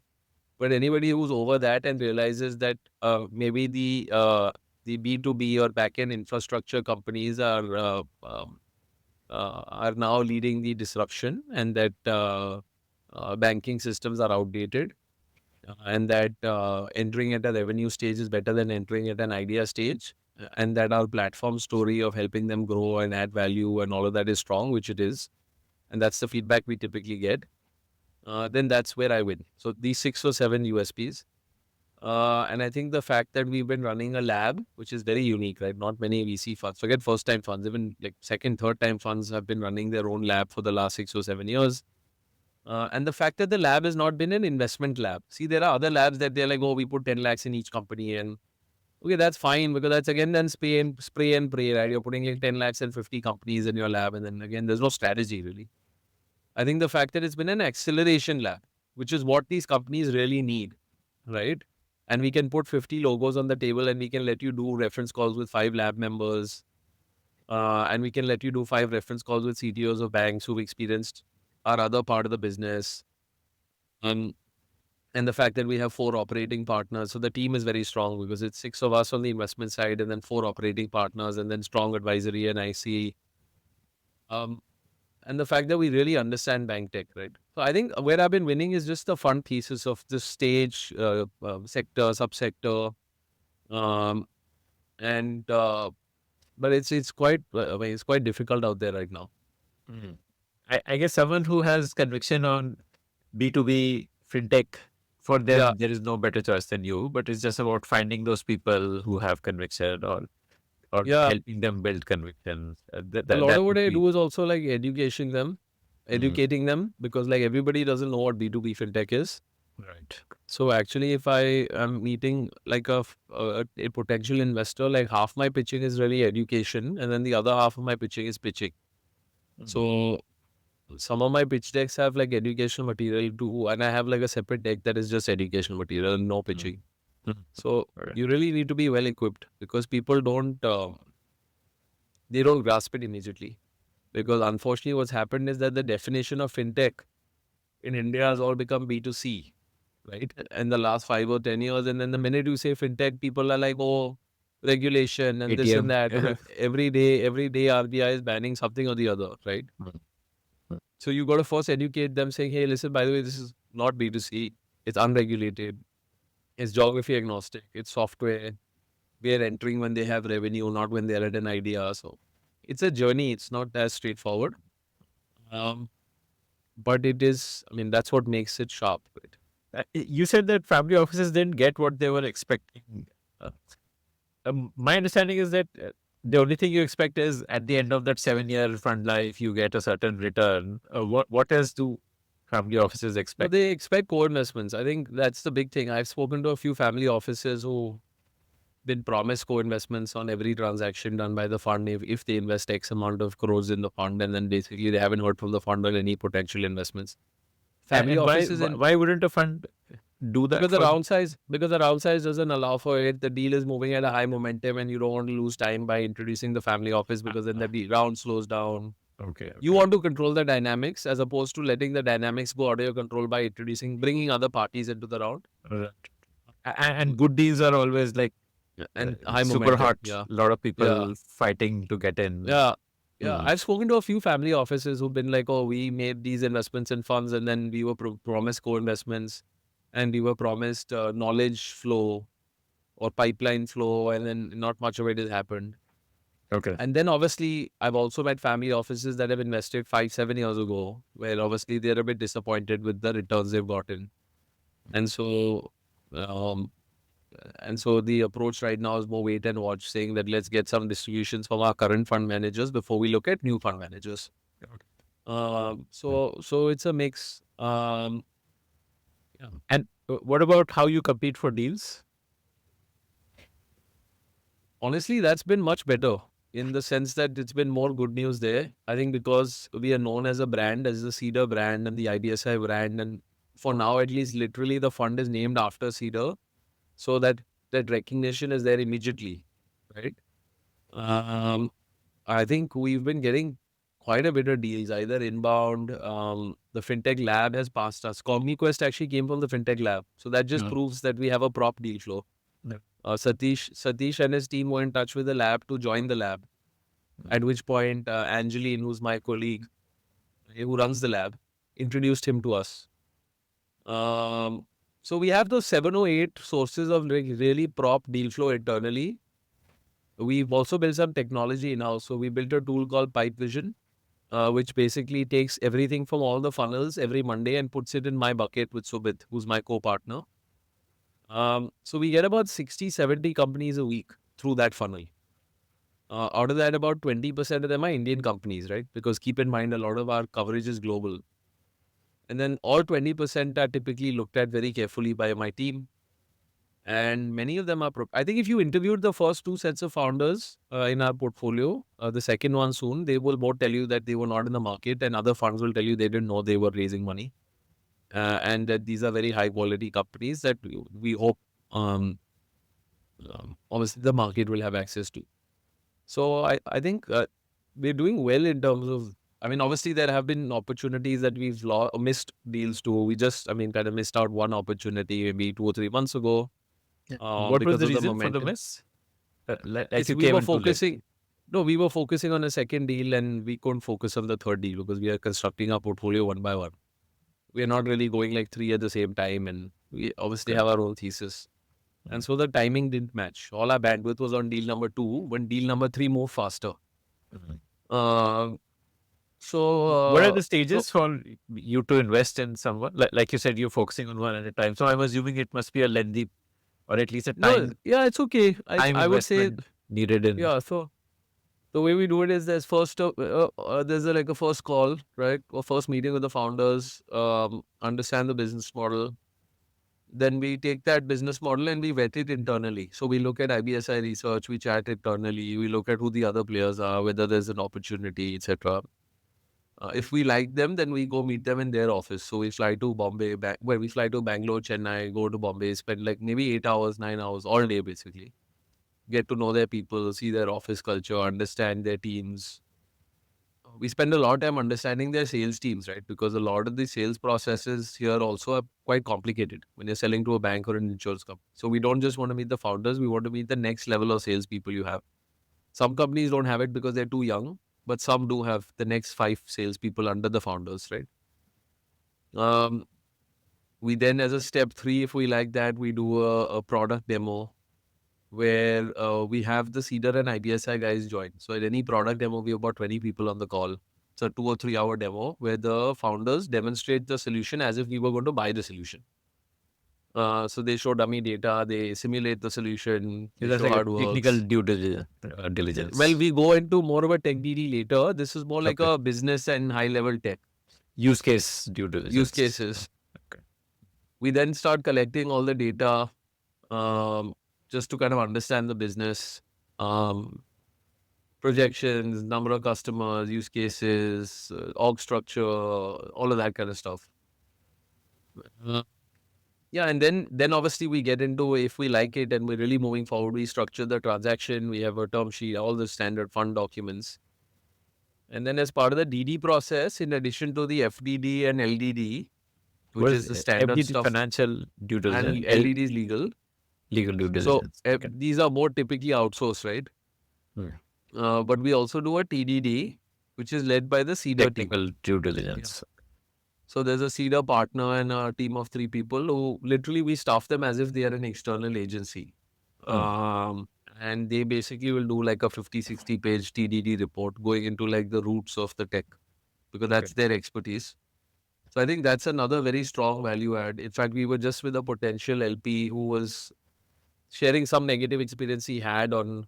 Speaker 1: But anybody who's over that and realizes that maybe the B2B or backend infrastructure companies are now leading the disruption, and that banking systems are outdated, and that entering at a revenue stage is better than entering at an idea stage, and that our platform story of helping them grow and add value and all of that is strong, which it is, and that's the feedback we typically get. Then that's where I win. So these 6 or 7 USPs. And I think the fact that we've been running a lab, which is very unique, right? Not many VC funds, forget first time funds, even like second, third time funds have been running their own lab for the last 6 or 7 years. And the fact that the lab has not been an investment lab. See, there are other labs that they're like, oh, we put 10 lakhs in each company. And okay, that's fine, because that's again then spray and pray, right? You're putting like 10 lakhs in 50 companies in your lab. And then again, there's no strategy really. I think the fact that it's been an acceleration lab, which is what these companies really need, right? And we can put 50 logos on the table, and we can let you do reference calls with 5 lab members. And we can let you do 5 reference calls with CTOs of banks who've experienced our other part of the business. Um, and the fact that we have 4 operating partners. So the team is very strong because it's 6 of us on the investment side, and then 4 operating partners, and then strong advisory and IC. Um, and the fact that we really understand bank tech, right? So I think where I've been winning is just the fund thesis of the stage, sector, subsector, um, and but it's quite I mean, it's quite difficult out there right now.
Speaker 2: Mm. I guess someone who has conviction on B2B fintech, for
Speaker 1: Yeah,
Speaker 2: them, there is no better choice than you, but it's just about finding those people who have conviction, or
Speaker 1: yeah.
Speaker 2: helping them build convictions.
Speaker 1: A lot
Speaker 2: That
Speaker 1: of what
Speaker 2: would
Speaker 1: I
Speaker 2: be
Speaker 1: do is also like
Speaker 2: mm,
Speaker 1: educating them, because like everybody doesn't know what B2B fintech is.
Speaker 2: right.
Speaker 1: So actually, if I am meeting like a potential investor, like half my pitching is really education, and then the other half of my pitching is pitching.
Speaker 2: Mm,
Speaker 1: So some of my pitch decks have like educational material too, and I have like a separate deck that is just educational material and no
Speaker 2: mm,
Speaker 1: pitching.
Speaker 2: mm,
Speaker 1: So
Speaker 2: okay.
Speaker 1: you really need to be well equipped, because people don't they don't grasp it immediately. Because unfortunately, what's happened is that the definition of fintech in India has all become B2C, right? In the last 5 or 10 years. And then the minute you say fintech, people are like, oh, regulation and this and
Speaker 2: ATM.
Speaker 1: that. Because every day RBI is banning something or the other, right?
Speaker 2: Mm, mm,
Speaker 1: So you got to first educate them saying, hey, listen, by the way, this is not B2C. It's unregulated. It's geography agnostic. It's software. We are entering when they have revenue, not when they're at an idea. So it's a journey. It's not as straightforward. Um, but it is, I mean, that's what makes it sharp, right?
Speaker 2: You said that family offices didn't get what they were expecting. Uh, my understanding is that the only thing you expect is at the end of that 7 year fund life, you get a certain return. What else do family offices
Speaker 1: No,
Speaker 2: expect?
Speaker 1: they expect co-investments. I think that's the big thing. I've spoken to a few family offices who been promised co-investments on every transaction done by the fund if they invest X amount of crores in the fund, and then basically they haven't heard from the fund on any potential investments. Family
Speaker 2: And
Speaker 1: offices, and
Speaker 2: why wouldn't a fund do that
Speaker 1: because the
Speaker 2: for?
Speaker 1: round size because the round size doesn't allow for it. The deal is moving at a high momentum, and you don't want to lose time by introducing the family office, because then
Speaker 2: Uh,
Speaker 1: the round slows down.
Speaker 2: okay,
Speaker 1: You
Speaker 2: okay.
Speaker 1: want to control the dynamics as opposed to letting the dynamics go out of your control by bringing other parties into the round.
Speaker 2: Right. And good deals are always like
Speaker 1: Yeah, and high
Speaker 2: super
Speaker 1: momentum.
Speaker 2: hot.
Speaker 1: Yeah.
Speaker 2: A lot of
Speaker 1: Yeah.
Speaker 2: people fighting to get in.
Speaker 1: Yeah. Yeah.
Speaker 2: Mm,
Speaker 1: I've spoken to a few family offices who've been like, oh, we made these investments in funds, and then we were promised co investments, and we were promised knowledge flow or pipeline flow, and then not much of it has happened.
Speaker 2: okay.
Speaker 1: And then obviously, I've also met family offices that have invested 5, 7 years ago, where obviously they're a bit disappointed with the returns they've gotten. And so, um, And so the approach right now is more wait and watch, saying that let's get some distributions from our current fund managers before we look at new fund managers.
Speaker 2: Okay.
Speaker 1: So it's a mix.
Speaker 2: Yeah. And what about how you compete for deals?
Speaker 1: Honestly, that's been much better in the sense that it's been more good news there. I think because we are known as a brand, as the Cedar brand and the IBSI brand, and for now at least, literally the fund is named after Cedar, so that recognition is there immediately, right? Um, I think we've been getting quite a bit of deals, either inbound. The fintech lab has passed us. CogniQuest actually came from the fintech lab, so that just
Speaker 2: Yeah.
Speaker 1: proves that we have a prop deal flow.
Speaker 2: Yeah.
Speaker 1: Satish and his team were in touch with the lab to join the lab. At which point, Angeline, who's my colleague, who runs the lab, introduced him to us. Um, so we have those 7 or 8 sources of really prop deal flow internally. We've also built some technology in house. So we built a tool called Pipe Vision, which basically takes everything from all the funnels every Monday and puts it in my bucket with Subit, who's my co-partner. So we get about 60, 70 companies a week through that funnel. Out of that, about 20% of them are Indian companies, right? Because keep in mind, a lot of our coverage is global. And then all 20% are typically looked at very carefully by my team. And many of them are, I think if you interviewed the first 2 sets of founders in our portfolio, the second one soon, they will both tell you that they were not in the market, and other funds will tell you they didn't know they were raising money. And that these are very high quality companies that we hope, obviously, the market will have access to. So I think we're doing well in terms of. I mean, obviously there have been opportunities that we've missed deals to. We just, I mean, kind of missed out one opportunity maybe 2 or 3 months ago
Speaker 2: Yeah. What was
Speaker 1: because
Speaker 2: the
Speaker 1: of the
Speaker 2: reason for the
Speaker 1: momentum.
Speaker 2: miss? Like
Speaker 1: It's
Speaker 2: you
Speaker 1: we
Speaker 2: came
Speaker 1: were
Speaker 2: in too late.
Speaker 1: focusing. No, we were focusing on a second deal and we couldn't focus on the third deal because we are constructing our portfolio one by one. We are not really going like 3 at the same time, and we obviously
Speaker 2: Okay.
Speaker 1: have our own thesis. And so the timing didn't match. All our bandwidth was on deal number 2 when deal number 3 moved faster.
Speaker 2: Mhm.
Speaker 1: Uh,
Speaker 2: What are
Speaker 1: so,
Speaker 2: the
Speaker 1: so
Speaker 2: stages for you to invest in someone? Like you said, you're focusing on one at a time. So I'm assuming it must be a lengthy or at least a
Speaker 1: no, yeah, it's okay.
Speaker 2: time
Speaker 1: I would say,
Speaker 2: investment needed in.
Speaker 1: yeah. So the way we do it is there's first there's like a first call, right, or first meeting with the founders, understand the business model. Then we take that business model and we vet it internally. So we look at IBSI research, we chat internally, we look at who the other players are, whether there's an opportunity, etc. If we like them, then we go meet them in their office. So we fly to Bombay, we fly to Bangalore, Chennai, go to Bombay, spend like maybe 8 hours, 9 hours, all day basically. Get to know their people, see their office culture, understand their teams. We spend a lot of time understanding their sales teams, right? Because a lot of the sales processes here also are quite complicated when you're selling to a bank or an insurance company. So we don't just want to meet the founders, we want to meet the next level of salespeople you have. Some companies don't have it because they're too young, but some do have the next 5 salespeople under the founders, right? Um, we then, as a step 3, if we like that, we do a product demo where we have the Cedar and IBSI guys join. So at any product demo, we have about 20 people on the call. It's a 2 or 3 hour demo where the founders demonstrate the solution as if we were going to buy the solution. So they show dummy data, they simulate the solution, they
Speaker 2: That's
Speaker 1: show
Speaker 2: like
Speaker 1: how
Speaker 2: a
Speaker 1: it
Speaker 2: technical
Speaker 1: works.
Speaker 2: due diligence.
Speaker 1: Well,
Speaker 2: Diligence.
Speaker 1: we go into more of a tech DD later. This is more like
Speaker 2: Okay.
Speaker 1: a business and high level tech
Speaker 2: Use case due
Speaker 1: use
Speaker 2: diligence.
Speaker 1: cases.
Speaker 2: Okay.
Speaker 1: We then start collecting all the data, um, just to kind of understand the business. Um, Projections, number of customers, use cases, org structure, all of that kind of stuff. Uh, yeah, and then obviously we get into, if we like it and we're really moving forward, we structure the transaction. We have a term sheet, all the standard fund documents, and then as part of the DD process, in addition to the FDD and LDD,
Speaker 2: What
Speaker 1: which
Speaker 2: is
Speaker 1: is the standard
Speaker 2: FDT
Speaker 1: stuff,
Speaker 2: financial due
Speaker 1: and
Speaker 2: diligence?
Speaker 1: LDD is legal.
Speaker 2: Legal due
Speaker 1: So
Speaker 2: diligence. Okay.
Speaker 1: these are more typically outsourced, right?
Speaker 2: Hmm.
Speaker 1: But we also do a TDD, which is led by the Cedar team.
Speaker 2: Technical due
Speaker 1: Yeah.
Speaker 2: diligence.
Speaker 1: So there's a Cedar partner and a team of 3 people who literally we staff them as if they are an external agency.
Speaker 2: Hmm.
Speaker 1: Um, and they basically will do like a 50, 60 page TDD report going into like the roots of the tech because
Speaker 2: Okay.
Speaker 1: that's their expertise. So I think that's another very strong value add. In fact, we were just with a potential LP who was sharing some negative experience he had on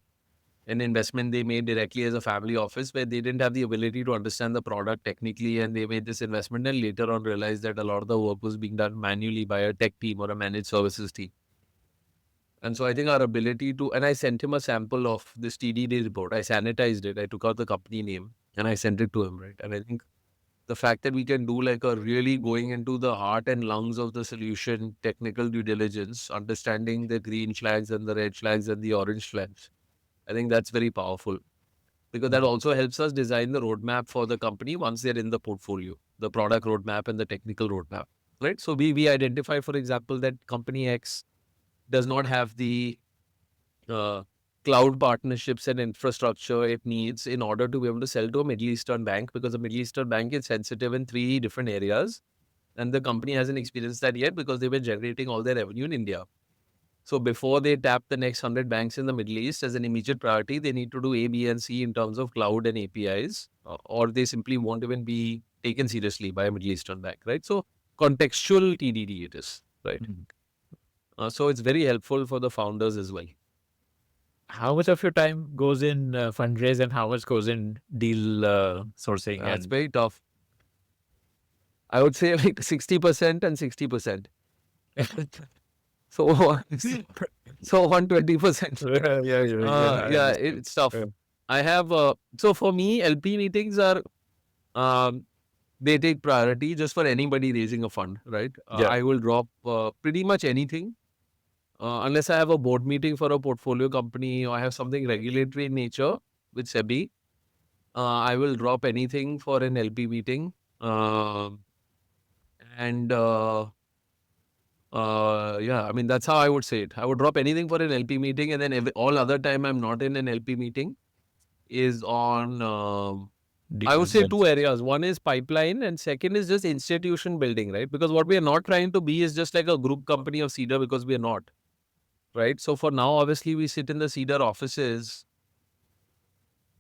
Speaker 1: an investment they made directly as a family office where they didn't have the ability to understand the product technically, and they made this investment and later on realized that a lot of the work was being done manually by a tech team or a managed services team. And so I think our ability to, and I sent him a sample of this TDD report. I sanitized it. I took out the company name and I sent it to him, right? And I think the fact that we can do like a really going into the heart and lungs of the solution, technical due diligence, understanding the green flags and the red flags and the orange flags, I think that's very powerful because that also helps us design the roadmap for the company once they're in the portfolio, the product roadmap and the technical roadmap, right? So we identify, for example, that company X does not have the uh, cloud partnerships and infrastructure it needs in order to be able to sell to a Middle Eastern bank, because a Middle Eastern bank is sensitive in 3 different areas. And the company hasn't experienced that yet because they were generating all their revenue in India. So before they tap the next 100 banks in the Middle East as an immediate priority, they need to do A, B, and C in terms of cloud and APIs, or they simply won't even be taken seriously by a Middle Eastern bank, right? So contextual TDD it is, right? So it's very helpful for the founders as well.
Speaker 2: How much of your time goes in fundraise and how much goes in deal sourcing?
Speaker 1: That's
Speaker 2: And
Speaker 1: very tough. I would say like 60% and 60%. So, so 120%. Yeah, it's tough. I have, so for me, LP meetings are, um, they take priority just for anybody raising a fund, right?
Speaker 2: Yeah.
Speaker 1: I will drop pretty much anything unless I have a board meeting for a portfolio company or I have something regulatory in nature with SEBI. I will drop anything for an LP meeting. And yeah, I mean, that's how I would say it. I would drop anything for an LP meeting, and then all other time I'm not in an LP meeting is on, I would say, two areas. One is pipeline, and second is just institution building, right? Because what we are not trying to be is just like a group company of Cedar, because we are not, right? So for now, obviously, we sit in the Cedar offices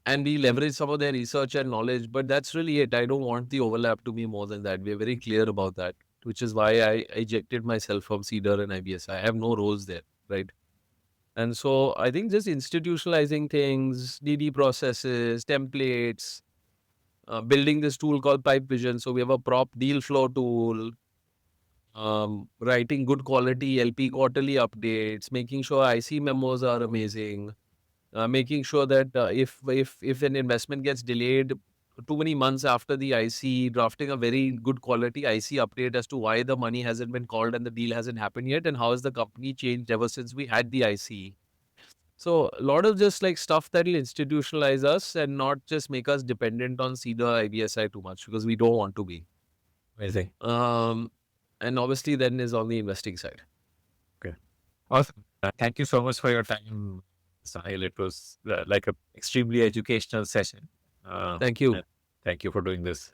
Speaker 1: and we leverage some of their research and knowledge, but that's really it. I don't want the overlap to be more than that. We're very clear about that, which is why I ejected myself from Cedar and IBSi. I have no roles there, right? And so I think just institutionalizing things, DD processes, templates, building this tool called Pipe Vision. So we have a prop deal flow tool, writing good quality LP quarterly updates, making sure IC memos are amazing, making sure that if an investment gets delayed too many months after the IC, drafting a very good quality IC update as to why the money hasn't been called and the deal hasn't happened yet, and how has the company changed ever since we had the IC. So a lot of just like stuff that will institutionalize us and not just make us dependent on Cedar IBSi too much, because we don't want to be.
Speaker 2: Amazing.
Speaker 1: And obviously then is on the investing side.
Speaker 2: Okay. Awesome. Thank you so much for your time, Sahil. It was like a extremely educational session.
Speaker 1: Thank you.
Speaker 2: Thank you for doing this.